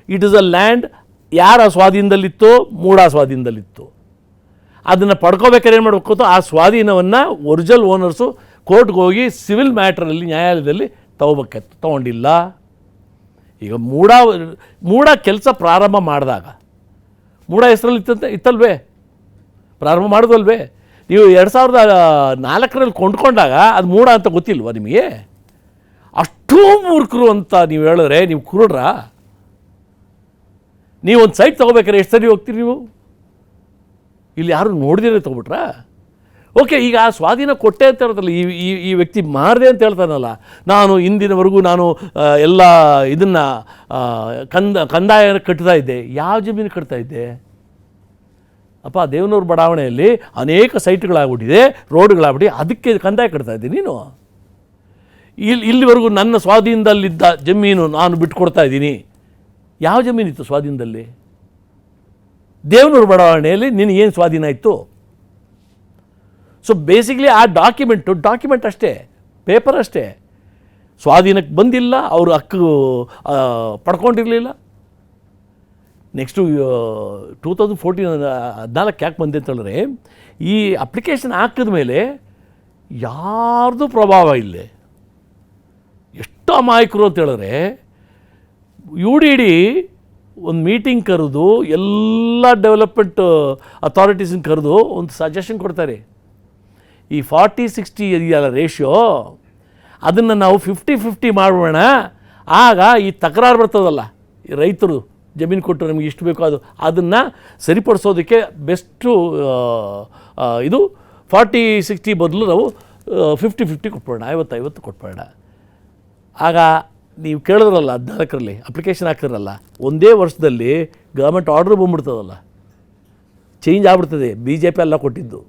ಇಟ್ ಇಸ್ ಅ ಲ್ಯಾಂಡ್ ಯಾರ ಸ್ವಾಧೀನದಲ್ಲಿತ್ತೋ, ಮೂಢ ಸ್ವಾಧೀನದಲ್ಲಿತ್ತು. ಅದನ್ನು ಪಡ್ಕೋಬೇಕಾದ್ರೆ ಏನು ಮಾಡಬೇಕು ಗೊತ್ತೋ, ಆ ಸ್ವಾಧೀನವನ್ನು ಒರಿಜಿನಲ್ ಓನರ್ಸು ಕೋರ್ಟ್ಗೆ ಹೋಗಿ ಸಿವಿಲ್ ಮ್ಯಾಟ್ರಲ್ಲಿ ನ್ಯಾಯಾಲಯದಲ್ಲಿ ತಗೋಬೇಕಿತ್ತು, ತೊಗೊಂಡಿಲ್ಲ. ಈಗ ಮೂಢ ಕೆಲಸ ಪ್ರಾರಂಭ ಮಾಡಿದಾಗ ಮೂಢ ಹೆಸರಲ್ಲಿ ಇತ್ತಲ್ವೇ, ಪ್ರಾರಂಭ ಮಾಡೋದಲ್ವೇ? ನೀವು 2004ರಲ್ಲಿ ಕೊಂಡ್ಕೊಂಡಾಗ ಅದು ಮೂಢ ಅಂತ ಗೊತ್ತಿಲ್ವಾ ನಿಮಗೆ? ಅಷ್ಟೂ ಮೂರ್ಖರು ಅಂತ ನೀವು ಹೇಳಿದ್ರೆ ನೀವು ಕುರುಡ್ರಾ? ನೀವು ಒಂದು ಸೈಟ್ ತೊಗೋಬೇಕಾದ್ರೆ ಎಷ್ಟು ಸರಿ ಹೋಗ್ತೀರಿ ನೀವು? ಇಲ್ಲಿ ಯಾರು ನೋಡಿದ್ರೆ ತೊಗೊಬಿಟ್ರಾ? ಓಕೆ, ಈಗ ಆ ಸ್ವಾಧೀನ ಕೊಟ್ಟೆ ಅಂತ ಹೇಳ್ತಲ್ಲ, ಈ ವ್ಯಕ್ತಿ ಮಾರದೆ ಅಂತ ಹೇಳ್ತಾನಲ್ಲ. ನಾನು ಇಂದಿನವರೆಗೂ ನಾನು ಎಲ್ಲ ಇದನ್ನು ಕಂದಾಯ ಕಟ್ತಾ ಇದ್ದೆ. ಯಾವ ಜಮೀನು ಕಟ್ತಾ ಇದ್ದೆ ಅಪ್ಪ? ದೇವನೂರು ಬಡಾವಣೆಯಲ್ಲಿ ಅನೇಕ ಸೈಟ್ಗಳಾಗ್ಬಿಟ್ಟಿದೆ, ರೋಡ್ಗಳಾಗ್ಬಿಟ್ಟು, ಅದಕ್ಕೆ ಕಂದಾಯ ಕಟ್ತಾ ಇದ್ದೀನಿ ನೀನು. ಇಲ್ಲಿವರೆಗೂ ನನ್ನ ಸ್ವಾಧೀನದಲ್ಲಿದ್ದ ಜಮೀನು ನಾನು ಬಿಟ್ಕೊಡ್ತಾ ಇದ್ದೀನಿ. ಯಾವ ಜಮೀನಿತ್ತು ಸ್ವಾಧೀನದಲ್ಲಿ? ದೇವನೂರು ಬಡಾವಣೆಯಲ್ಲಿ ನಿನಗೇನು ಸ್ವಾಧೀನ ಇತ್ತು? ಸೊ ಬೇಸಿಕ್ಲಿ ಆ ಡಾಕ್ಯುಮೆಂಟ್ ಅಷ್ಟೇ, ಪೇಪರ್ ಅಷ್ಟೇ. ಸ್ವಾಧೀನಕ್ಕೆ ಬಂದಿಲ್ಲ, ಅವರು ಹಕ್ಕು ಪಡ್ಕೊಂಡಿರಲಿಲ್ಲ. ನೆಕ್ಸ್ಟು 2014 ಯಾಕೆ ಬಂದೆ ಅಂತ ಹೇಳಿದ್ರೆ, ಈ ಅಪ್ಲಿಕೇಶನ್ ಹಾಕಿದ ಮೇಲೆ ಯಾರ್ದು ಪ್ರಭಾವ ಇಲ್ಲೇ. ಎಷ್ಟು ಅಮಾಯಕರು ಅಂತ ಹೇಳಿದ್ರೆ, UDD ಒಂದು ಮೀಟಿಂಗ್ ಕರೆದು ಎಲ್ಲ ಡೆವಲಪ್ಮೆಂಟ್ ಅಥಾರಿಟೀಸನ್ನು ಕರೆದು ಒಂದು ಸಜೆಷನ್ ಕೊಡ್ತಾರೆ. ಈ 40-60 ಇದೆಯಲ್ಲ ರೇಷಿಯೋ, ಅದನ್ನು ನಾವು 50-50 ಮಾಡೋಣ. ಆಗ ಈ ತಕರಾರು ಬರ್ತದಲ್ಲ, ಈ ರೈತರು ಜಮೀನು ಕೊಟ್ಟು ನಮಗೆ ಇಷ್ಟು ಬೇಕು ಅದನ್ನು ಸರಿಪಡಿಸೋದಕ್ಕೆ ಬೆಸ್ಟು ಇದು 40-60 ಬದಲು ನಾವು 50-50 ಕೊಟ್ಬಿಡೋಣ, 50-50 ಕೊಟ್ಬಿಡೋಣ. ಆಗ ನೀವು ಕೇಳಿದ್ರಲ್ಲ 14ರಲ್ಲಿ ಅಪ್ಲಿಕೇಶನ್ ಹಾಕಿದ್ರಲ್ಲ, ಒಂದೇ ವರ್ಷದಲ್ಲಿ ಗೌರ್ಮೆಂಟ್ ಆರ್ಡ್ರ್ ಬಂದ್ಬಿಡ್ತದಲ್ಲ, ಚೇಂಜ್ ಆಗ್ಬಿಡ್ತದೆ. BJP ಎಲ್ಲ ಕೊಟ್ಟಿದ್ದು,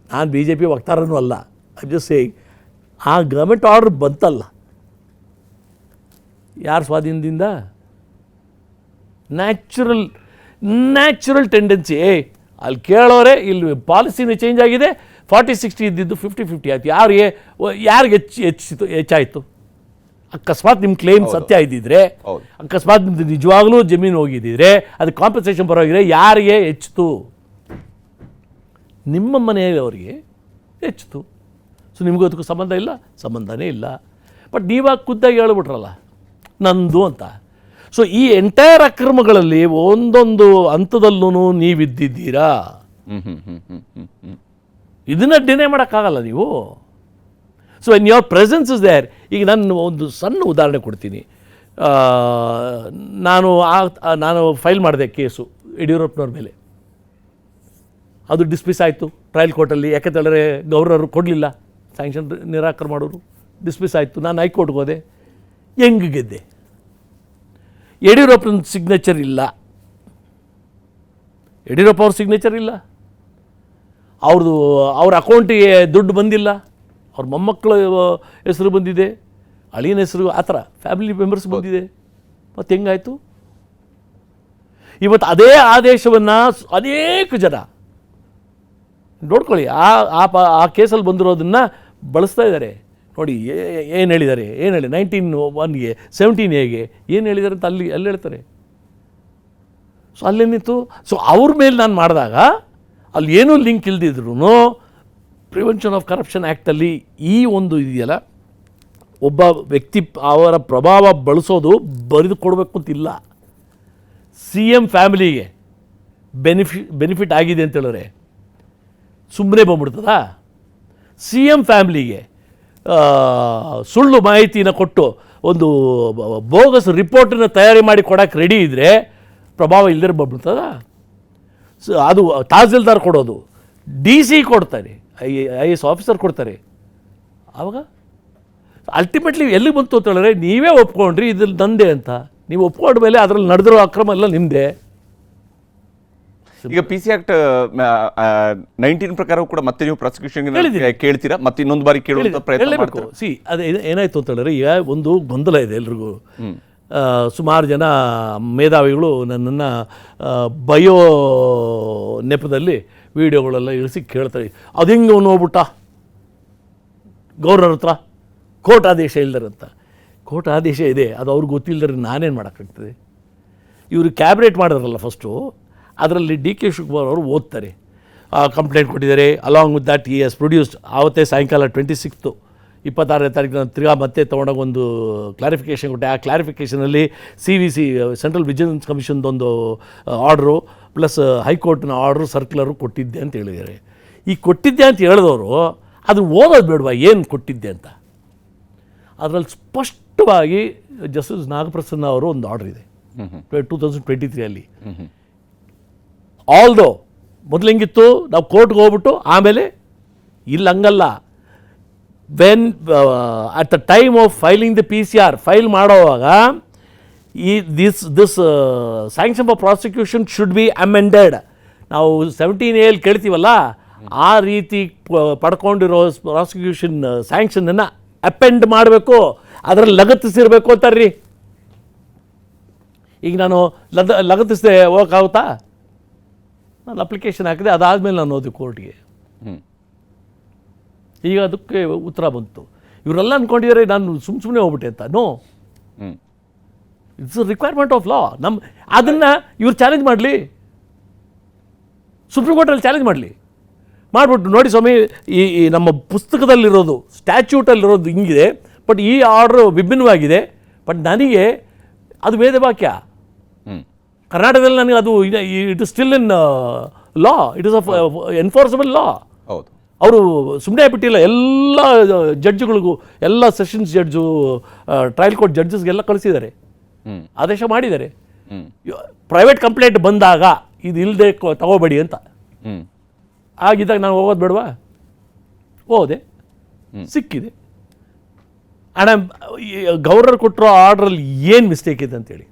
ನಾನು BJP ವಕ್ತಾರನೂ ಅಲ್ಲ, ಐ ಜಸ್ಟ್ ಸೇಯಿಂಗ್. ಆ ಗೌರ್ಮೆಂಟ್ ಆರ್ಡ್ರ್ ಬಂತಲ್ಲ, ಯಾರ ಸ್ವಾಧೀನದಿಂದ? Natural tendency. ಅಲ್ಲಿ ಕೇಳೋರೆ, ಇಲ್ಲಿ ಪಾಲಿಸಿನೇ ಚೇಂಜ್ ಆಗಿದೆ, 40-60 ಇದ್ದಿದ್ದು 50-50 ಆಯಿತು. ಯಾರಿಗೆ ಹೆಚ್ಚಾಯಿತು? ಅಕಸ್ಮಾತ್ ನಿಮ್ಮ ಕ್ಲೇಮ್ ಸತ್ಯ ಇದ್ದಿದ್ರೆ, ಅಕಸ್ಮಾತ್ ನಿಮ್ಮದು ನಿಜವಾಗ್ಲೂ ಜಮೀನು ಹೋಗಿದ್ದಿದ್ರೆ, ಅದಕ್ಕೆ ಕಾಂಪನ್ಸೇಷನ್ ಬರೋಗಿದ್ರೆ ಯಾರಿಗೆ ಹೆಚ್ಚಿತು? ನಿಮ್ಮ ಮನೆಯವರಿಗೆ ಹೆಚ್ಚಿತು. ಸೊ ನಿಮಗೂ ಅದಕ್ಕೂ ಸಂಬಂಧನೇ ಇಲ್ಲ. ಬಟ್ ನೀವಾಗ ಖುದ್ದಾಗಿ ಹೇಳ್ಬಿಟ್ರಲ್ಲ ನಂದು ಅಂತ. ಸೊ ಈ ಎಂಟೈರ್ ಅಕ್ರಮಗಳಲ್ಲಿ ಒಂದೊಂದು ಹಂತದಲ್ಲೂ ನೀವಿದ್ದಿದ್ದೀರಾ. ಇದನ್ನು ಡಿನೇ ಮಾಡೋಕ್ಕಾಗಲ್ಲ ನೀವು. So when your presence is there. ಈಗ ನಾನು ಒಂದು ಸಣ್ಣ ಉದಾಹರಣೆ ಕೊಡ್ತೀನಿ. ನಾನು ಫೈಲ್ ಮಾಡಿದೆ ಕೇಸು ಯಡಿಯೂರಪ್ಪನವ್ರ ಮೇಲೆ. ಅದು ಡಿಸ್ಮಿಸ್ ಆಯಿತು ಟ್ರಯಲ್ ಕೋರ್ಟಲ್ಲಿ. ಯಾಕೆಂತೇಳಿದ್ರೆ ಗವರ್ನರು ಕೊಡಲಿಲ್ಲ, ಸ್ಯಾಂಕ್ಷನ್ ನಿರಾಕರಣೆ ಮಾಡೋರು. ಡಿಸ್ಮಿಸ್ ಆಯಿತು. ನಾನು ಹೈಕೋರ್ಟ್ಗೆ ಹೋದೆ. ಹೆಂಗೆ ಗೆದ್ದೆ? ಯಡಿಯೂರಪ್ಪನ ಸಿಗ್ನೇಚರ್ ಇಲ್ಲ. ಯಡಿಯೂರಪ್ಪ ಅವ್ರ ಸಿಗ್ನೇಚರ್ ಇಲ್ಲ. ಅವ್ರ ಅಕೌಂಟಿಗೆ ದುಡ್ಡು ಬಂದಿಲ್ಲ. ಅವ್ರ ಮೊಮ್ಮಕ್ಕಳ ಹೆಸರು ಬಂದಿದೆ, ಅಳಿಯನ ಹೆಸರು, ಆ ಥರ ಫ್ಯಾಮಿಲಿ ಮೆಂಬರ್ಸ್ ಬಂದಿದೆ. ಮತ್ತು ಹೆಂಗಾಯಿತು? ಇವತ್ತು ಅದೇ ಆದೇಶವನ್ನು ಅನೇಕ ಜನ ನೋಡ್ಕೊಳ್ಳಿ, ಆ ಕೇಸಲ್ಲಿ ಬಂದಿರೋದನ್ನು ಬಳಸ್ತಾ ಇದ್ದಾರೆ. ನೋಡಿ ಏನು ಹೇಳಿದ್ದಾರೆ, 19(1)ಗೆ 17(a)ಗೆ ಏನು ಹೇಳಿದ್ದಾರೆ ಅಂತ ಅಲ್ಲಿ ಹೇಳ್ತಾರೆ. ಸೊ ಅಲ್ಲೇನಿತ್ತು? ಸೊ ಅವ್ರ ಮೇಲೆ ನಾನು ಮಾಡಿದಾಗ ಅಲ್ಲಿ ಏನೂ ಲಿಂಕ್ ಇಲ್ದಿದ್ರು ಪ್ರಿವೆನ್ಷನ್ ಆಫ್ ಕರಪ್ಷನ್ ಆ್ಯಕ್ಟಲ್ಲಿ ಈ ಒಂದು ಇದೆಯಲ್ಲ, ಒಬ್ಬ ವ್ಯಕ್ತಿ ಅವರ ಪ್ರಭಾವ ಬಳಸೋದು ಬರೆದು ಕೊಡಬೇಕು ಅಂತಿಲ್ಲ. CM ಫ್ಯಾಮಿಲಿಗೆ ಬೆನಿಫಿಟ್ ಆಗಿದೆ ಅಂತ ಹೇಳಿದ್ರೆ ಸುಮ್ಮನೆ ಬಂದ್ಬಿಡ್ತದ? CM ಫ್ಯಾಮಿಲಿಗೆ ಸುಳ್ಳು ಮಾಹಿತಿನ ಕೊಟ್ಟು ಒಂದು ಬೋಗಸ್ ರಿಪೋರ್ಟನ್ನು ತಯಾರಿ ಮಾಡಿ ಕೊಡೋಕ್ಕೆ ರೆಡಿ ಇದ್ದರೆ ಪ್ರಭಾವ ಇಲ್ಲದೇ ಬಂದ್ಬಿಡ್ತದ? ಸೊ ಅದು ತಹಸೀಲ್ದಾರ್ ಕೊಡೋದು, DC ಕೊಡ್ತಾರೆ, IAS ಆಫೀಸರ್ ಕೊಡ್ತಾರೆ. ಆವಾಗ ಅಲ್ಟಿಮೇಟ್ಲಿ ಎಲ್ಲಿಗೆ ಬಂತು ಅಂತ ಹೇಳಿದ್ರೆ ನೀವೇ ಒಪ್ಕೊಂಡ್ರಿ ಇದ್ರಲ್ಲಿ ನಂದೇ ಅಂತ. ನೀವು ಒಪ್ಕೊಂಡ ಮೇಲೆ ಅದರಲ್ಲಿ ನಡೆದಿರೋ ಅಕ್ರಮ ಎಲ್ಲ ನಿಮ್ಮದೇ. ಈಗ PC ಆಕ್ಟ್ 19 ಪ್ರಕಾರ ಕೂಡ ಮತ್ತೆ ನೀವು ಪ್ರಾಸಿಕ್ಯೂಷನ್ ಕೇಳ್ತೀರಾ? ಮತ್ತೆ ಇನ್ನೊಂದು ಬಾರಿ ಕೇಳುವಂತ ಪ್ರಯತ್ನ ಮಾಡ್ತೀರಾ? ಅದು ಏನಾಯ್ತು ಅಂತ ಹೇಳಿದ್ರೆ, ಈಗ ಒಂದು ಗೊಂದಲ ಇದೆ ಎಲ್ರಿಗೂ. ಸುಮಾರು ಜನ ಮೇಧಾವಿಗಳು ನನ್ನನ್ನು ಬಯೋ ನೆಪದಲ್ಲಿ ವಿಡಿಯೋಗಳೆಲ್ಲ ಇಳಿಸಿ ಕೇಳ್ತಾರೆ, ಅದು ಹೆಂಗೆ ಅವನು ಹೋಗ್ಬಿಟ್ಟ ಗವರ್ನರ್ ಹತ್ರ ಕೋರ್ಟ್ ಆದೇಶ ಇಲ್ದಾರಂತ. ಕೋರ್ಟ್ ಆದೇಶ ಇದೆ, ಅದು ಅವ್ರಿಗೆ ಗೊತ್ತಿಲ್ಲದ್ರೆ ನಾನೇನು ಮಾಡೋಕ್ಕಾಗ್ತದೆ? ಇವರು ಕ್ಯಾಬಿನೆಟ್ ಮಾಡಿದ್ರಲ್ಲ ಫಸ್ಟು, ಅದರಲ್ಲಿ DK ಶಿವಕುಮಾರ್ ಅವರು ಓದ್ತಾರೆ, ಕಂಪ್ಲೇಂಟ್ ಕೊಟ್ಟಿದ್ದಾರೆ. Along with that he has produced. ಆವತ್ತೇ ಸಾಯಂಕಾಲ 26 26ನೇ ತಾರೀಕು ತಿರ್ಗಾ ಮತ್ತೆ ತೊಗೊಂಡಾಗ ಒಂದು ಕ್ಲಾರಿಫಿಕೇಷನ್ ಕೊಟ್ಟೆ. ಆ ಕ್ಲಾರಿಫಿಕೇಷನಲ್ಲಿ CVC ಸೆಂಟ್ರಲ್ ವಿಜಿಲೆನ್ಸ್ ಕಮಿಷನ್ದೊಂದು ಆರ್ಡ್ರು ಪ್ಲಸ್ ಹೈಕೋರ್ಟ್ನ ಆರ್ಡ್ರು ಸರ್ಕ್ಯುಲರು ಕೊಟ್ಟಿದ್ದೆ ಅಂತ ಹೇಳಿದ್ದಾರೆ. ಈ ಕೊಟ್ಟಿದ್ದೆ ಅಂತ ಹೇಳಿದವರು ಅದು ಓದೋದು ಬೇಡವಾ ಏನು ಕೊಟ್ಟಿದ್ದೆ ಅಂತ? ಅದರಲ್ಲಿ ಸ್ಪಷ್ಟವಾಗಿ ಜಸ್ಟಿಸ್ ನಾಗಪ್ರಸನ್ನ ಅವರು ಒಂದು ಆರ್ಡರ್ ಇದೆ 2023 ಆಲ್ದೋ ಮೊದಲು ಹೆಂಗಿತ್ತು, ನಾವು ಕೋರ್ಟ್ಗೆ ಹೋಗ್ಬಿಟ್ಟು ಆಮೇಲೆ ಇಲ್ಲಿ ಹಂಗಲ್ಲ. When at the time of filing the PCR file ಮಾಡೋವಾಗ this sanction for prosecution should be amended. ನಾವು 17A ಕೇಳ್ತೀವಲ್ಲ, ಆ ರೀತಿ ಪಡ್ಕೊಂಡಿರೋ ಪ್ರಾಸಿಕ್ಯೂಷನ್ ಸ್ಯಾಂಕ್ಷನನ್ನು ಅಪೆಂಡ್ ಮಾಡಬೇಕು, ಅದರಲ್ಲಿ ಲಗತ್ತಿಸಿರಬೇಕು ಅಂತಾರ್ರಿ. ಈಗ ನಾನು ಲಗತ್ತಿಸದೆ ಹೋಗೋಕ್ಕಾಗುತ್ತಾ? ನಾನು ಅಪ್ಲಿಕೇಶನ್ ಹಾಕಿದೆ, ಅದಾದಮೇಲೆ ನಾನು ಹೋದೆ ಕೋರ್ಟ್ಗೆ. ಈಗ ಅದಕ್ಕೆ ಉತ್ತರ ಬಂತು. ಇವರೆಲ್ಲ ಅಂದ್ಕೊಂಡಿದ್ದಾರೆ ನಾನು ಸುಮ್ಮನೆ ಹೋಗ್ಬಿಟ್ಟೆ ಅಂತ. No, it's requirement of law. ಅದನ್ನು ಇವ್ರು ಚಾಲೆಂಜ್ ಮಾಡಲಿ, ಸುಪ್ರೀಂ ಕೋರ್ಟಲ್ಲಿ ಚಾಲೆಂಜ್ ಮಾಡಲಿ. ಮಾಡಿಬಿಟ್ಟು ನೋಡಿ ಸ್ವಾಮಿ, ಈ ನಮ್ಮ ಪುಸ್ತಕದಲ್ಲಿರೋದು ಸ್ಟ್ಯಾಚ್ಯೂಟಲ್ಲಿರೋದು ಹಿಂಗಿದೆ, ಬಟ್ ಈ ಆರ್ಡ್ರು ವಿಭಿನ್ನವಾಗಿದೆ, ಬಟ್ ನನಗೆ ಅದು ವೇದವಾಕ್ಯ. ಕರ್ನಾಟಕದಲ್ಲಿ ನನಗೆ ಅದು it is still in law, it is a enforceable law. ಹೌದು, ಅವರು ಸುಮ್ಮನೆ ಬಿಟ್ಟಿಲ್ಲ. ಎಲ್ಲ ಜಡ್ಜ್ಗಳಿಗೂ, ಎಲ್ಲ ಸೆಷನ್ಸ್ ಜಡ್ಜು, ಟ್ರಯಲ್ ಕೋರ್ಟ್ ಜಡ್ಜಸ್ಗೆಲ್ಲ ಕಳಿಸಿದ್ದಾರೆ, ಆದೇಶ ಮಾಡಿದ್ದಾರೆ. ಪ್ರೈವೇಟ್ ಕಂಪ್ಲೇಂಟ್ ಬಂದಾಗ ಇದು ಇಲ್ಲದೆ ತಗೋಬೇಡಿ ಅಂತ. ಆಗಿದ್ದಾಗ ನಾನು ಹೋಗೋದು ಬೇಡವಾ? ಹೋದೆ, ಸಿಕ್ಕಿದೆ. ಅಣ್ಣ, ಗವರ್ನರ್ ಕೊಟ್ಟಿರೋ ಆರ್ಡ್ರಲ್ಲಿ ಏನು ಮಿಸ್ಟೇಕ್ ಇದೆ ಅಂತೇಳಿ.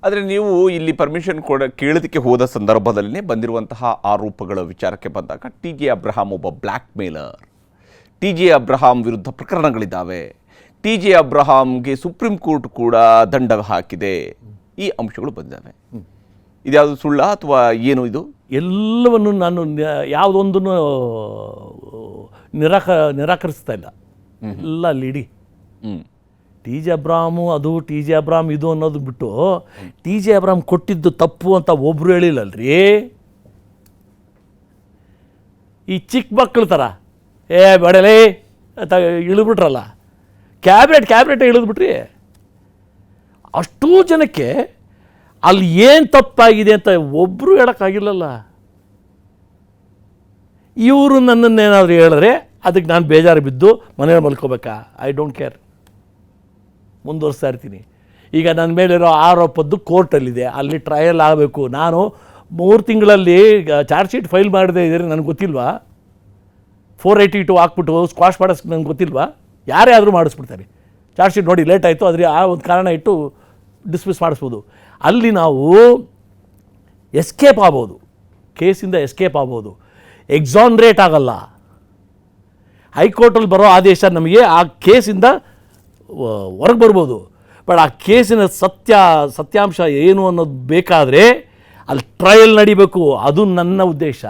ಆದರೆ ನೀವು ಇಲ್ಲಿ ಪರ್ಮಿಷನ್ ಕೇಳೋದಕ್ಕೆ ಹೋದ ಸಂದರ್ಭದಲ್ಲೇ ಬಂದಿರುವಂತಹ ಆರೋಪಗಳ ವಿಚಾರಕ್ಕೆ ಬಂದಾಗ TJ ಅಬ್ರಹಾಂ ಒಬ್ಬ ಬ್ಲ್ಯಾಕ್ ಮೇಲರ್. TJ ಅಬ್ರಹಾಂ ವಿರುದ್ಧ ಪ್ರಕರಣಗಳಿದ್ದಾವೆ. TJ ಅಬ್ರಹಾಂಗೆ ಸುಪ್ರೀಂ ಕೋರ್ಟ್ ಕೂಡ ದಂಡ ಹಾಕಿದೆ. ಈ ಅಂಶಗಳು ಬಂದಿದ್ದಾವೆ. ಇದ್ಯಾವುದು ಸುಳ್ಳ ಅಥವಾ ಏನು ಇದು? ಎಲ್ಲವನ್ನು ನಾನು ಯಾವುದೊಂದನ್ನು ನಿರಾಕರಿಸ್ತಾ ಇಲ್ಲ. ಎಲ್ಲ ಅಲ್ಲಿ ಇಡಿ TJ ಅಬ್ರಹಾಮು ಅದು TJ ಅಬ್ರಹಾಂ ಇದು ಅನ್ನೋದು ಬಿಟ್ಟು TJ ಅಬ್ರಹಾಂ ಕೊಟ್ಟಿದ್ದು ತಪ್ಪು ಅಂತ ಒಬ್ರು ಹೇಳಿಲ್ಲಲ್ರಿ. ಈ ಚಿಕ್ಕ ಮಕ್ಕಳ ಥರ ಬಡಲೇ ಅಂತ ಇಳಿದ್ಬಿಟ್ರಲ್ಲ, ಕ್ಯಾಬಿನೆಟ್ ಇಳಿದ್ಬಿಟ್ರಿ. ಅಷ್ಟೂ ಜನಕ್ಕೆ ಅಲ್ಲಿ ಏನು ತಪ್ಪಾಗಿದೆ ಅಂತ ಒಬ್ಬರು ಹೇಳೋಕ್ಕಾಗಿಲ್ಲಲ್ಲ. ಇವರು ನನ್ನನ್ನೇನಾದರೂ ಹೇಳಿದ್ರೆ ಅದಕ್ಕೆ ನಾನು ಬೇಜಾರು ಬಿದ್ದು ಮನೇಲಿ ಮಲ್ಕೋಬೇಕಾ? ಐ ಡೋಂಟ್ ಕೇರ್, ಮುಂದುವರಿಸ್ತಾ ಇರ್ತೀನಿ. ಈಗ ನನ್ನ ಮೇಲಿರೋ ಆರೋಪದ್ದು ಕೋರ್ಟಲ್ಲಿದೆ, ಅಲ್ಲಿ ಟ್ರಯಲ್ ಆಗಬೇಕು. ನಾನು 3 ತಿಂಗಳಲ್ಲಿ ಚಾರ್ಜ್ ಶೀಟ್ ಫೈಲ್ ಮಾಡದೇ ಇದ್ದರೆ ನನಗೆ ಗೊತ್ತಿಲ್ವಾ? 482 ಹಾಕ್ಬಿಟ್ಟು ಸ್ಕ್ವಾಶ್ ಮಾಡೋಕ್ಕೆ ನನಗೆ ಗೊತ್ತಿಲ್ವಾ? ಯಾರೇ ಆದರೂ ಮಾಡಿಸ್ಬಿಡ್ತಾರೆ. ಚಾರ್ಜ್ ಶೀಟ್ ನೋಡಿ ಲೇಟ್ ಆಯಿತು, ಆದರೆ ಆ ಒಂದು ಕಾರಣ ಇಟ್ಟು ಡಿಸ್ಮಿಸ್ ಮಾಡಿಸ್ಬೋದು. ಅಲ್ಲಿ ನಾವು ಎಸ್ಕೇಪ್ ಆಗ್ಬೋದು, ಕೇಸಿಂದ ಎಸ್ಕೇಪ್ ಆಗ್ಬೋದು, ಎಕ್ಸಾನ್ರೇಟ್ ಆಗಲ್ಲ. ಹೈಕೋರ್ಟಲ್ಲಿ ಬರೋ ಆದೇಶ ನಮಗೆ ಆ ಕೇಸಿಂದ ಹೊರಗೆ ಬರ್ಬೋದು. ಬಟ್ ಆ ಕೇಸಿನ ಸತ್ಯಾಂಶ ಏನು ಅನ್ನೋದು ಬೇಕಾದರೆ ಅಲ್ಲಿ ಟ್ರಯಲ್ ನಡಿಬೇಕು. ಅದು ನನ್ನ ಉದ್ದೇಶ.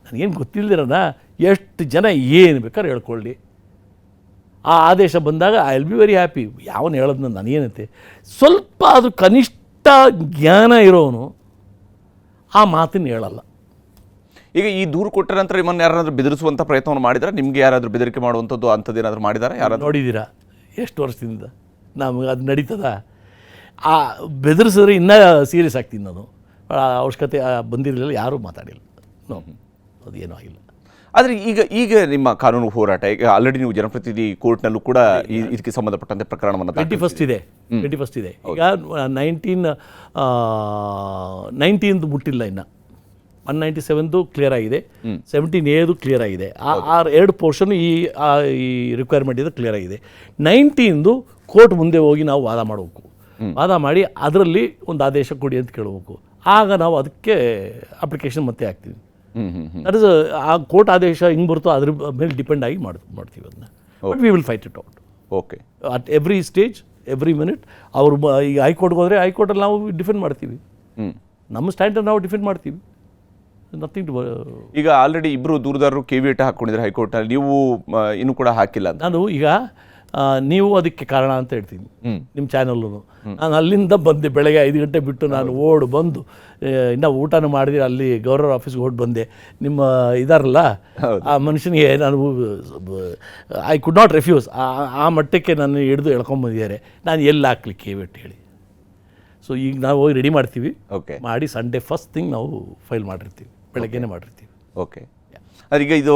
ನನಗೇನು ಗೊತ್ತಿಲ್ಲದಿರೋಣ ಎಷ್ಟು ಜನ ಏನು ಬೇಕಾದ್ರೆ ಹೇಳ್ಕೊಳ್ಳಿ. ಆ ಆದೇಶ ಬಂದಾಗ I will be very happy. ಯಾವನು ಹೇಳೋದನ್ನ ನನಗೇನಂತೆ, ಸ್ವಲ್ಪ ಅದು ಕನಿಷ್ಠ ಜ್ಞಾನ ಇರೋನು ಆ ಮಾತನ್ನು ಹೇಳಲ್ಲ. ಈಗ ಈ ದೂರು ಕೊಟ್ಟ ನಂತರ ನಿಮ್ಮನ್ನು ಯಾರಾದರೂ ಬೆದರಿಸುವಂಥ ಪ್ರಯತ್ನವನ್ನು ಮಾಡಿದ್ದಾರೆ? ನಿಮಗೆ ಯಾರಾದರೂ ಬೆದರಿಕೆ ಮಾಡುವಂಥದ್ದು ಅಂಥದ್ದು ಏನಾದರೂ ಮಾಡಿದ್ದಾರೆ? ಯಾರಾದರೂ ನೋಡಿದ್ದೀರಾ ಎಷ್ಟು ವರ್ಷದಿಂದ? ನಮಗೆ ಅದು ನಡೀತದ? ಆ ಬೆದರಿಸಿದ್ರೆ ಇನ್ನೂ ಸೀರಿಯಸ್ ಆಗ್ತೀನಿ ನಾನು. ಅವಶ್ಯಕತೆ ಬಂದಿರಲಿಲ್ಲ, ಯಾರೂ ಮಾತಾಡಿಲ್ಲ. ನೋ, ಅದು ಏನೂ ಆಗಿಲ್ಲ. ಆದರೆ ಈಗ ನಿಮ್ಮ ಕಾನೂನು ಹೋರಾಟ, ಈಗ ಆಲ್ರೆಡಿ ನೀವು ಜನಪ್ರತಿನಿಧಿ ಕೋರ್ಟ್ನಲ್ಲೂ ಕೂಡ ಇದಕ್ಕೆ ಸಂಬಂಧಪಟ್ಟಂತೆ ಪ್ರಕರಣವನ್ನು 21st ಇದೆ. ಈಗ 19 ಮುಟ್ಟಿಲ್ಲ ಇನ್ನು. 197 ಕ್ಲಿಯರ್ ಆಗಿದೆ, 17A ಕ್ಲಿಯರ್ ಆಗಿದೆ. ಆ 2 ಪೋರ್ಷನ್ ಈ ರಿಕ್ವೈರ್ಮೆಂಟ್ ಇದೆ ಕ್ಲಿಯರ್ ಆಗಿದೆ. 19 ಕೋರ್ಟ್ ಮುಂದೆ ಹೋಗಿ ನಾವು ವಾದ ಮಾಡಬೇಕು. ವಾದ ಮಾಡಿ ಅದರಲ್ಲಿ ಒಂದು ಆದೇಶ ಕೊಡಿ ಅಂತ ಕೇಳಬೇಕು. ಆಗ ನಾವು ಅದಕ್ಕೆ ಅಪ್ಲಿಕೇಶನ್ ಮತ್ತೆ ಹಾಕ್ತೀವಿ. ದಟ್ ಇಸ್ ಆ ಕೋರ್ಟ್ ಆದೇಶ ಹಿಂಗೆ ಬರುತ್ತೋ ಅದ್ರ ಮೇಲೆ ಡಿಪೆಂಡ್ ಆಗಿ ಮಾಡ್ತೀವಿ ಅದನ್ನ. But we will fight it out. Okay. At every stage, every minute. ಅವರು ಈಗ ಹೈಕೋರ್ಟ್ಗೆ ಹೋದರೆ ಹೈಕೋರ್ಟಲ್ಲಿ ನಾವು ಡಿಫೆಂಡ್ ಮಾಡ್ತೀವಿ. ನಮ್ಮ ಸ್ಟ್ಯಾಂಡಲ್ಲಿ ನಾವು ಡಿಫೆಂಡ್ ಮಾಡ್ತೀವಿ. Nothing to. ಈಗ ಆಲ್ರೆಡಿ ಇಬ್ಬರು ದೂರದಾರರು KVT ಹಾಕ್ಕೊಂಡಿದ್ದಾರೆ ಹೈಕೋರ್ಟಲ್ಲಿ, ನೀವು ಇನ್ನೂ ಕೂಡ ಹಾಕಿಲ್ಲ ಅಂತ. ನಾನು ಈಗ ನೀವು ಅದಕ್ಕೆ ಕಾರಣ ಅಂತ ಹೇಳ್ತೀನಿ, ನಿಮ್ಮ ಚಾನಲ್ಲು. ನಾನು ಅಲ್ಲಿಂದ ಬಂದೆ, ಬೆಳಗ್ಗೆ 5 ಗಂಟೆ ಬಿಟ್ಟು ನಾನು ಓಡು ಬಂದು ಇನ್ನೂ ಊಟನೂ ಮಾಡಿದ್ರೆ ಅಲ್ಲಿ ಗವರ್ನರ್ ಆಫೀಸ್ಗೆ ಓಡಿ ಬಂದೆ. ನಿಮ್ಮ ಇದಾರಲ್ಲ ಆ ಮನುಷ್ಯನಿಗೆ ನಾನು ಐ ಕುಡ್ ನಾಟ್ ರೆಫ್ಯೂಸ್. ಆ ಮಟ್ಟಕ್ಕೆ ನಾನು ಹಿಡಿದು ಎಳ್ಕೊಂಬಂದಿದ್ದಾರೆ. ನಾನು ಎಲ್ಲಿ ಹಾಕ್ಲಿ KVT ಹೇಳಿ. ಸೊ ಈಗ ನಾವು ಹೋಗಿ ರೆಡಿ ಮಾಡ್ತೀವಿ. ಓಕೆ. ಮಾಡಿ ಸಂಡೇ ಫಸ್ಟ್ ಥಿಂಗ್ ನಾವು ಫೈಲ್ ಮಾಡಿರ್ತೀವಿ, ಬೆಳಗ್ಗೆನೇ ಮಾಡಿರ್ತೀವಿ. ಓಕೆ. ಈಗ ಇದು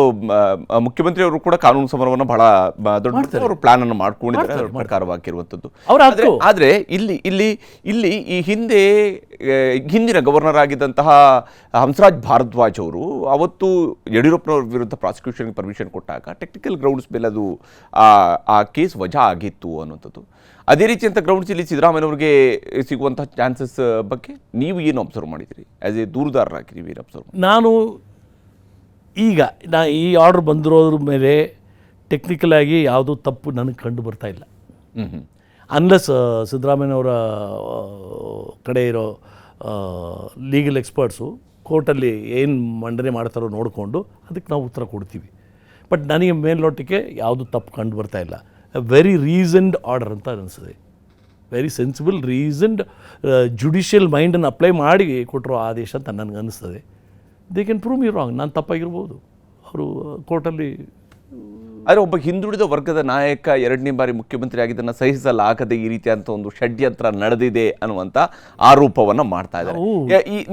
ಮುಖ್ಯಮಂತ್ರಿ ಅವರು ಕೂಡ ಕಾನೂನು ಸಮರವನ್ನು ಬಹಳ ದೊಡ್ಡ ಅವರು ಪ್ಲಾನ್ ಅನ್ನು ಮಾಡ್ಕೊಂಡಿದ್ದಾರೆ ಪ್ರಕಾರವಾಗಿರುವಂಥದ್ದು. ಆದರೆ ಇಲ್ಲಿ ಈ ಹಿಂದಿನ ಗವರ್ನರ್ ಆಗಿದ್ದಂತಹ ಹಂಸರಾಜ್ ಭಾರದ್ವಾಜ್ ಅವರು ಅವತ್ತು ಯಡಿಯೂರಪ್ಪನವ್ರ ವಿರುದ್ಧ ಪ್ರಾಸಿಕ್ಯೂಷನ್ಗೆ ಪರ್ಮಿಷನ್ ಕೊಟ್ಟಾಗ ಟೆಕ್ನಿಕಲ್ ಗ್ರೌಂಡ್ಸ್ ಮೇಲೆ ಅದು ಆ ಕೇಸ್ ವಜಾ ಆಗಿತ್ತು ಅನ್ನುವಂಥದ್ದು. ಅದೇ ರೀತಿಯಂಥ ಗ್ರೌಂಡ್ಸ್ ಇಲ್ಲಿ ಸಿದ್ದರಾಮಯ್ಯವ್ರಿಗೆ ಸಿಗುವಂಥ ಚಾನ್ಸಸ್ ಬಗ್ಗೆ ನೀವು ಏನು ಅಬ್ಸರ್ವ್ ಮಾಡಿದ್ದೀರಿ? ಆ್ಯಸ್ ಎ ದೂರುದಾರರಾಗಿ ನೀವು ಏನು ಅಬ್ಸರ್ವ್? ನಾನು ಈಗ ಈ ಆರ್ಡರ್ ಬಂದಿರೋದ್ರ ಮೇಲೆ ಟೆಕ್ನಿಕಲಾಗಿ ಯಾವುದೂ ತಪ್ಪು ನನಗೆ ಕಂಡು ಬರ್ತಾ ಇಲ್ಲ. ಅನ್ಲೆಸ್ ಸಿದ್ದರಾಮಯ್ಯನವರ ಕಡೆ ಇರೋ ಲೀಗಲ್ ಎಕ್ಸ್ಪರ್ಟ್ಸು ಕೋರ್ಟಲ್ಲಿ ಏನು ಮಂಡನೆ ಮಾಡ್ತಾರೋ ನೋಡಿಕೊಂಡು ಅದಕ್ಕೆ ನಾವು ಉತ್ತರ ಕೊಡ್ತೀವಿ. ಬಟ್ ನನಗೆ ಮೇಲ್ನೋಟಕ್ಕೆ ಯಾವುದೂ ತಪ್ಪು ಕಂಡು ಬರ್ತಾ ಇಲ್ಲ. ವೆರಿ ರೀಸನ್ಡ್ ಆರ್ಡರ್ ಅಂತ ಅನಿಸ್ತದೆ. ವೆರಿ ಸೆನ್ಸಿಬಲ್ ರೀಸನ್ಡ್ ಜುಡಿಷಿಯಲ್ ಮೈಂಡನ್ನು ಅಪ್ಲೈ ಮಾಡಿ ಕೊಟ್ಟಿರೋ ಆದೇಶ ಅಂತ ನನಗೆ ಅನ್ನಿಸ್ತದೆ. They can prove me wrong, ನಾನು ತಪ್ಪಾಗಿರ್ಬೋದು. ಅವರು ಕೋರ್ಟಲ್ಲಿ. ಆದರೆ ಒಬ್ಬ ಹಿಂದುಳಿದ ವರ್ಗದ ನಾಯಕ 2ನೇ ಬಾರಿ ಮುಖ್ಯಮಂತ್ರಿ ಆಗಿದ್ದನ್ನು ಸಹಿಸಲಾಗದೆ ಈ ರೀತಿಯಂಥ ಒಂದು ಷಡ್ಯಂತ್ರ ನಡೆದಿದೆ ಅನ್ನುವಂಥ ಆರೋಪವನ್ನು ಮಾಡ್ತಾ ಇದ್ದಾರೆ.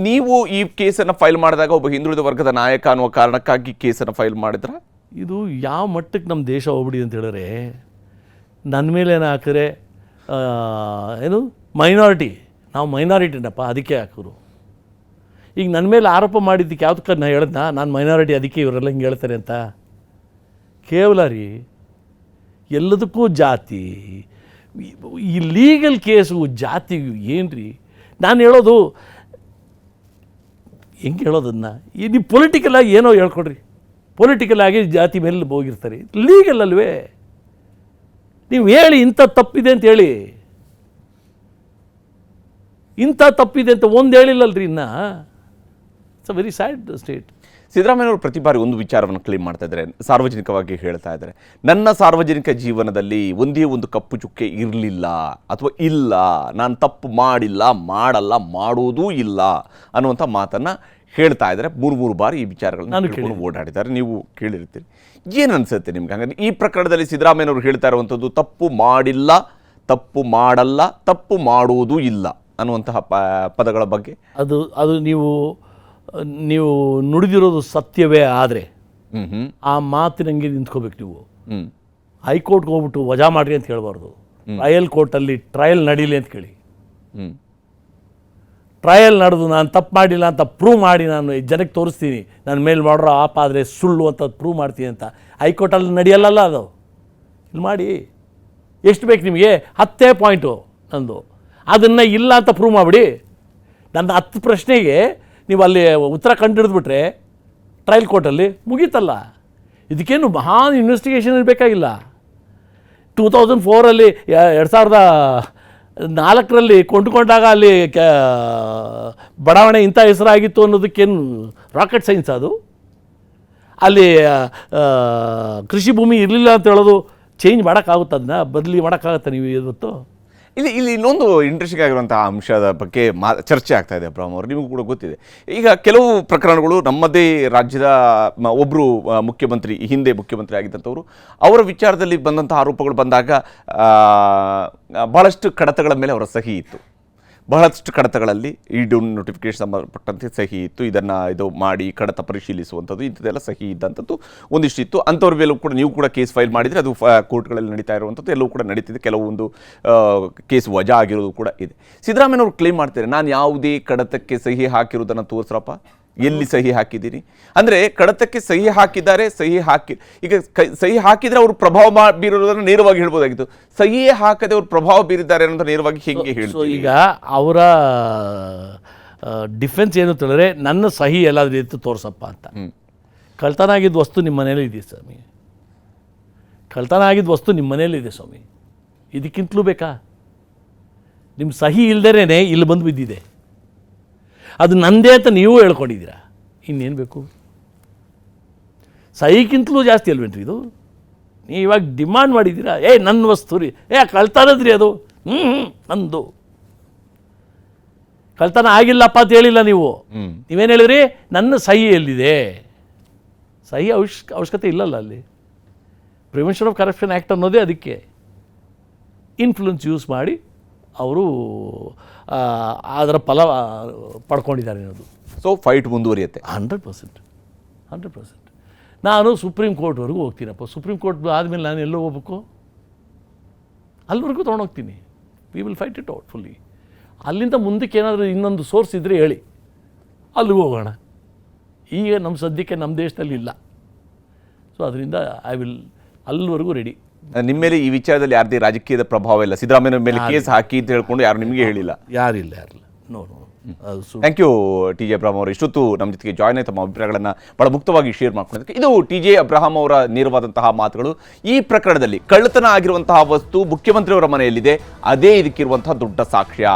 ನೀವು ಈ ಕೇಸನ್ನು ಫೈಲ್ ಮಾಡಿದಾಗ ಒಬ್ಬ ಹಿಂದುಳಿದ ವರ್ಗದ ನಾಯಕ ಅನ್ನುವ ಕಾರಣಕ್ಕಾಗಿ ಕೇಸನ್ನು ಫೈಲ್ ಮಾಡಿದ್ರ? ಇದು ಯಾವ ಮಟ್ಟಕ್ಕೆ ನಮ್ಮ ದೇಶ ಹೋಗ್ಬಿಡಿ ಅಂತ ಹೇಳಿದ್ರೆ, ನನ್ನ ಮೇಲೆ ಏನು ಹಾಕಿದ್ರೆ ಏನು ಮೈನಾರಿಟಿ, ನಾವು ಮೈನಾರಿಟಿನಪ್ಪ ಅದಕ್ಕೆ ಹಾಕಿದ್ರು. ಈಗ ನನ್ನ ಮೇಲೆ ಆರೋಪ ಮಾಡಿದ್ದಕ್ಕೆ ಯಾವುದಕ್ಕೆ ನಾನು ಹೇಳ್ದ ನಾನು ಮೈನಾರಿಟಿ ಅದಕ್ಕೆ ಇವರೆಲ್ಲ ಹಿಂಗೆ ಹೇಳ್ತಾರೆ ಅಂತ? ಕೇವಲ ರೀ ಎಲ್ಲದಕ್ಕೂ ಜಾತಿ, ಈ ಲೀಗಲ್ ಕೇಸು ಜಾತಿಗೂ ಏನು ರೀ ನಾನು ಹೇಳೋದು? ಹೆಂಗೆ ಹೇಳೋದನ್ನು? ನೀವು ಪೊಲಿಟಿಕಲಾಗಿ ಏನೋ ಹೇಳ್ಕೊಡ್ರಿ. ಪೊಲಿಟಿಕಲಾಗಿ ಜಾತಿ ಮೇಲೆ ಹೋಗಿರ್ತಾರೆ, ಲೀಗಲ್ ಅಲ್ವೇ? ನೀವು ಹೇಳಿ ಇಂಥ ತಪ್ಪಿದೆ ಅಂತ ಹೇಳಿ. ಇಂಥ ತಪ್ಪಿದೆ ಅಂತ ಒಂದು ಹೇಳಿಲ್ಲಲ್ರಿ ಇನ್ನು. It's a very sad state. ಸಿದ್ದರಾಮಯ್ಯವರು ಪ್ರತಿ ಬಾರಿ ಒಂದು ವಿಚಾರವನ್ನು ಕ್ಲೇಮ್ ಮಾಡ್ತಾ ಇದ್ದಾರೆ, ಸಾರ್ವಜನಿಕವಾಗಿ ಹೇಳ್ತಾ ಇದ್ದಾರೆ, ನನ್ನ ಸಾರ್ವಜನಿಕ ಜೀವನದಲ್ಲಿ ಒಂದೇ ಒಂದು ಕಪ್ಪು ಚುಕ್ಕೆ ಇರಲಿಲ್ಲ ಅಥವಾ ಇಲ್ಲ, ನಾನು ತಪ್ಪು ಮಾಡಿಲ್ಲ, ಮಾಡಲ್ಲ, ಮಾಡೋದೂ ಇಲ್ಲ ಅನ್ನುವಂಥ ಮಾತನ್ನು ಹೇಳ್ತಾ ಇದ್ದಾರೆ. 3 ಬಾರಿ ಈ ವಿಚಾರಗಳನ್ನು ಓಡಾಡಿದ್ದಾರೆ, ನೀವು ಕೇಳಿರ್ತೀರಿ. ಏನು ಅನಿಸುತ್ತೆ ನಿಮ್ಗೆ? ಹಾಗಾಗಿ ಈ ಪ್ರಕರಣದಲ್ಲಿ ಸಿದ್ದರಾಮಯ್ಯನವರು ಹೇಳ್ತಾ ಇರುವಂಥದ್ದು ತಪ್ಪು ಮಾಡಿಲ್ಲ, ತಪ್ಪು ಮಾಡಲ್ಲ, ತಪ್ಪು ಮಾಡುವುದೂ ಇಲ್ಲ ಅನ್ನುವಂತಹ ಪದಗಳ ಬಗ್ಗೆ ಅದು ನೀವು ನುಡಿದಿರೋದು ಸತ್ಯವೇ ಆದರೆ ಆ ಮಾತಿನಂಗೆ ನಿಂತ್ಕೋಬೇಕು ನೀವು. ಹೈಕೋರ್ಟ್ಗೆ ಹೋಗ್ಬಿಟ್ಟು ವಜಾ ಮಾಡಿರಿ ಅಂತ ಹೇಳ್ಬಾರ್ದು. ಟ್ರಯಲ್ ಕೋರ್ಟಲ್ಲಿ ಟ್ರಯಲ್ ನಡೀಲಿ ಅಂತ ಕೇಳಿ. ಟ್ರಯಲ್ ನಡೆದು ನಾನು ತಪ್ಪು ಮಾಡಿಲ್ಲ ಅಂತ ಪ್ರೂವ್ ಮಾಡಿ ನಾನು ಜನಕ್ಕೆ ತೋರಿಸ್ತೀನಿ, ನನ್ನ ಮೇಲೆ ಮಾಡಿರೋ ಆಪ ಆದರೆ ಸುಳ್ಳು ಅಂತ ಪ್ರೂವ್ ಮಾಡ್ತೀನಿ ಅಂತ. ಹೈಕೋರ್ಟಲ್ಲಿ ನಡೆಯಲ್ಲ ಅದು. ಇಲ್ಲಿ ಮಾಡಿ, ಎಷ್ಟು ಬೇಕು ನಿಮಗೆ? 10 ಪಾಯಿಂಟು ನಂದು, ಅದನ್ನು ಇಲ್ಲ ಅಂತ ಪ್ರೂವ್ ಮಾಡಿಬಿಡಿ. ನನ್ನ 10 ಪ್ರಶ್ನೆಗೆ ನೀವು ಅಲ್ಲಿ ಉತ್ತರ ಕಂಡುಹಿಡಿದ್ಬಿಟ್ರೆ ಟ್ರಯಲ್ ಕೋರ್ಟಲ್ಲಿ ಮುಗೀತಲ್ಲ. ಇದಕ್ಕೇನು ಮಹಾನ್ ಇನ್ವೆಸ್ಟಿಗೇಷನ್ ಇರಬೇಕಾಗಿಲ್ಲ. 2004 2004 ಕೊಂಡುಕೊಂಡಾಗ ಅಲ್ಲಿ ಬಡಾವಣೆ ಇಂಥ ಹೆಸರಾಗಿತ್ತು ಅನ್ನೋದಕ್ಕೇನು ರಾಕೆಟ್ ಸೈನ್ಸ್ ಅದು? ಅಲ್ಲಿ ಕೃಷಿ ಭೂಮಿ ಇರಲಿಲ್ಲ ಅಂತ ಹೇಳೋದು ಚೇಂಜ್ ಮಾಡೋಕ್ಕಾಗುತ್ತೆ, ಅದನ್ನ ಬದಲಿ ಮಾಡೋಕ್ಕಾಗತ್ತೆ ನೀವು ಇವತ್ತು? ಇಲ್ಲಿ ಇನ್ನೊಂದು ಇಂಟ್ರೆಸ್ಟಿಂಗ್ ಆಗಿರುವಂತಹ ಅಂಶದ ಬಗ್ಗೆ ಚರ್ಚೆ ಆಗ್ತಾ ಇದೆ ಅಬ್ರಾಹಂ ಅವರು, ನಿಮಗೂ ಕೂಡ ಗೊತ್ತಿದೆ. ಈಗ ಕೆಲವು ಪ್ರಕರಣಗಳು ನಮ್ಮದೇ ರಾಜ್ಯದ ಒಬ್ಬರು ಮುಖ್ಯಮಂತ್ರಿ, ಹಿಂದೆ ಮುಖ್ಯಮಂತ್ರಿ ಆಗಿದ್ದಂಥವರು, ಅವರ ವಿಚಾರದಲ್ಲಿ ಬಂದಂಥ ಆರೋಪಗಳು ಬಂದಾಗ ಬಹಳಷ್ಟು ಕಡತಗಳ ಮೇಲೆ ಅವರ ಸಹಿ ಇತ್ತು. ಬಹಳಷ್ಟು ಕಡತಗಳಲ್ಲಿ ಈ ನೋಟಿಫಿಕೇಶನ್ ಸಂಬಂಧಪಟ್ಟಂತೆ ಸಹಿ ಇತ್ತು. ಇದು ಮಾಡಿ ಕಡತ ಪರಿಶೀಲಿಸುವಂಥದ್ದು ಇಂಥದ್ದೆಲ್ಲ ಸಹಿ ಇದ್ದಂಥದ್ದು ಒಂದಿಷ್ಟಿತ್ತು. ಅಂಥವ್ರ ಮೇಲೂ ಕೂಡ ನೀವು ಕೂಡ ಕೇಸ್ ಫೈಲ್ ಮಾಡಿದರೆ ಅದು ಕೋರ್ಟ್ಗಳಲ್ಲಿ ನಡೀತಾ ಇರುವಂಥದ್ದು ಎಲ್ಲವೂ ಕೂಡ ನಡೀತಿದೆ. ಕೆಲವೊಂದು ಕೇಸ್ ವಜಾ ಆಗಿರೋದು ಕೂಡ ಇದೆ. ಸಿದ್ದರಾಮಯ್ಯನವರು ಕ್ಲೇಮ್ ಮಾಡ್ತಾರೆ, ನಾನು ಯಾವುದೇ ಕಡತಕ್ಕೆ ಸಹಿ ಹಾಕಿರೋದನ್ನು ತೋರಿಸ್ರಪ್ಪ, ಎಲ್ಲಿ ಸಹಿ ಹಾಕಿದ್ದೀರಿ ಅಂದರೆ ಕಡತಕ್ಕೆ ಸಹಿ ಹಾಕಿದ್ದಾರೆ, ಈಗ ಸಹಿ ಹಾಕಿದರೆ ಅವರು ಪ್ರಭಾವ ಬೀರೋದನ್ನು ನೇರವಾಗಿ ಹೇಳ್ಬೋದಾಗಿತ್ತು. ಸಹಿಯೇ ಹಾಕದೆ ಅವರು ಪ್ರಭಾವ ಬೀರಿದ್ದಾರೆ ಅನ್ನೋದು ನೇರವಾಗಿ ಹೇಗೆ ಹೇಳ್ತಾರೆ? ಈಗ ಅವರ ಡಿಫೆನ್ಸ್ ಏನು ಹೇಳಿದ್ರೆ, ನನ್ನ ಸಹಿ ಎಲ್ಲಾದ್ರೂ ಇತ್ತು ತೋರ್ಸಪ್ಪ ಅಂತ. ಕಳ್ತನ ಆಗಿದ್ದ ವಸ್ತು ನಿಮ್ಮ ಮನೇಲಿ ಇದೆ ಸ್ವಾಮಿ, ಕಳ್ತನ ಆಗಿದ್ದ ವಸ್ತು ನಿಮ್ಮ ಮನೇಲಿದೆ ಸ್ವಾಮಿ, ಇದಕ್ಕಿಂತಲೂ ಬೇಕಾ? ನಿಮ್ಮ ಸಹಿ ಇಲ್ದೇನೆ ಇಲ್ಲಿ ಬಂದು ಬಿದ್ದಿದೆ, ಅದು ನಂದೇ ಅಂತ ನೀವು ಹೇಳ್ಕೊಂಡಿದ್ದೀರಾ, ಇನ್ನೇನು ಬೇಕು? ಸಹಿಗಿಂತಲೂ ಜಾಸ್ತಿ ಅಲ್ವೇನ್ರಿ ಇದು? ನೀವು ಇವಾಗ ಡಿಮಾಂಡ್ ಮಾಡಿದ್ದೀರಾ, ನನ್ನ ವಸ್ತು ರೀ, ಕಳ್ತನದ್ರಿ ಅದು, ನಂದು ಕಳ್ತನ ಆಗಿಲ್ಲಪ್ಪ ಅಂತ ಹೇಳಿಲ್ಲ ನೀವು. ನೀವೇನು ಹೇಳಿದ್ರಿ? ನನ್ನ ಸಹಿ ಎಲ್ಲಿದೆ? ಸಹಿ ಅವಶ್ಯಕತೆ ಇಲ್ಲಲ್ಲ ಅಲ್ಲಿ. ಪ್ರಿವೆನ್ಷನ್ ಆಫ್ ಕರಪ್ಷನ್ ಆ್ಯಕ್ಟ್ ಅನ್ನೋದೇ ಅದಕ್ಕೆ. ಇನ್ಫ್ಲುಯೆನ್ಸ್ ಯೂಸ್ ಮಾಡಿ ಅವರು ಅದರ ಫಲ ಪಡ್ಕೊಂಡಿದ್ದಾರೆ ಅನ್ನೋದು. ಸೊ ಫೈಟ್ ಮುಂದುವರಿಯುತ್ತೆ 100%. ನಾನು ಸುಪ್ರೀಂ ಕೋರ್ಟ್ವರೆಗೂ ಹೋಗ್ತೀನಪ್ಪ. ಸುಪ್ರೀಂ ಕೋರ್ಟ್ ಆದಮೇಲೆ ನಾನು ಎಲ್ಲೋ ಹೋಗ್ಬೇಕು? ಅಲ್ಲಿವರೆಗೂ ತೊಗೊಂಡೋಗ್ತೀನಿ. We will fight it out fully. ಅಲ್ಲಿಂದ ಮುಂದಕ್ಕೆ ಏನಾದರೂ ಇನ್ನೊಂದು ಸೋರ್ಸ್ ಇದ್ದರೆ ಹೇಳಿ, ಅಲ್ಲಿಗೂ ಹೋಗೋಣ. ಈಗ ನಮ್ಮ ಸದ್ಯಕ್ಕೆ ನಮ್ಮ ದೇಶದಲ್ಲಿ ಇಲ್ಲ. ಸೊ ಅದರಿಂದ ಅಲ್ಲಿವರೆಗೂ ರೆಡಿ. ನಿಮ್ಮ ಮೇಲೆ ಈ ವಿಚಾರದಲ್ಲಿ ಯಾರದೇ ರಾಜಕೀಯದ ಪ್ರಭಾವ ಇಲ್ಲ? ಸಿದ್ದರಾಮಯ್ಯ ಮೇಲೆ ಕೇಸ್ ಹಾಕಿ ಅಂತ ಹೇಳ್ಕೊಂಡು ಯಾರು ನಿಮಗೆ ಹೇಳಿಲ್ಲ? ಯಾರಿಲ್ಲ. No. Thank you TJ Abraham ಅವರು. ಇಷ್ಟೊತ್ತು ನಮ್ಮ ಜೊತೆಗೆ ಜಾಯ್ನ್ ಆಗಿ ತಮ್ಮ ಅಭಿಪ್ರಾಯಗಳನ್ನು ಬಹಳ ಮುಕ್ತವಾಗಿ ಶೇರ್ ಮಾಡ್ಕೊಂಡಿದ್ದಕ್ಕೆ. ಇದು TJ ಅಬ್ರಹಾಂ ಅವರ ನೇರವಾದಂತಹ ಮಾತುಗಳು. ಈ ಪ್ರಕರಣದಲ್ಲಿ ಕಳ್ಳತನ ಆಗಿರುವಂತಹ ವಸ್ತು ಮುಖ್ಯಮಂತ್ರಿಯವರ ಮನೆಯಲ್ಲಿದೆ, ಅದೇ ಇದಕ್ಕಿರುವಂತಹ ದೊಡ್ಡ ಸಾಕ್ಷ್ಯ.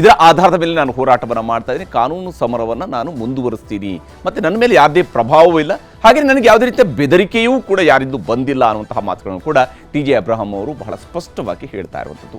ಇದರ ಆಧಾರದ ಮೇಲೆ ನಾನು ಹೋರಾಟವನ್ನು ಮಾಡ್ತಾ ಇದ್ದೀನಿ, ಕಾನೂನು ಸಮರವನ್ನು ನಾನು ಮುಂದುವರಿಸ್ತೀನಿ, ಮತ್ತು ನನ್ನ ಮೇಲೆ ಯಾವುದೇ ಪ್ರಭಾವವೂ ಇಲ್ಲ, ಹಾಗೆ ನನಗೆ ಯಾವುದೇ ರೀತಿಯ ಬೆದರಿಕೆಯೂ ಕೂಡ ಯಾರಿಂದೂ ಬಂದಿಲ್ಲ ಅನ್ನುವಂತಹ ಮಾತುಗಳನ್ನು ಕೂಡ TJ ಅಬ್ರಹಾಂ ಅವರು ಬಹಳ ಸ್ಪಷ್ಟವಾಗಿ ಹೇಳ್ತಾ ಇರುವಂಥದ್ದು.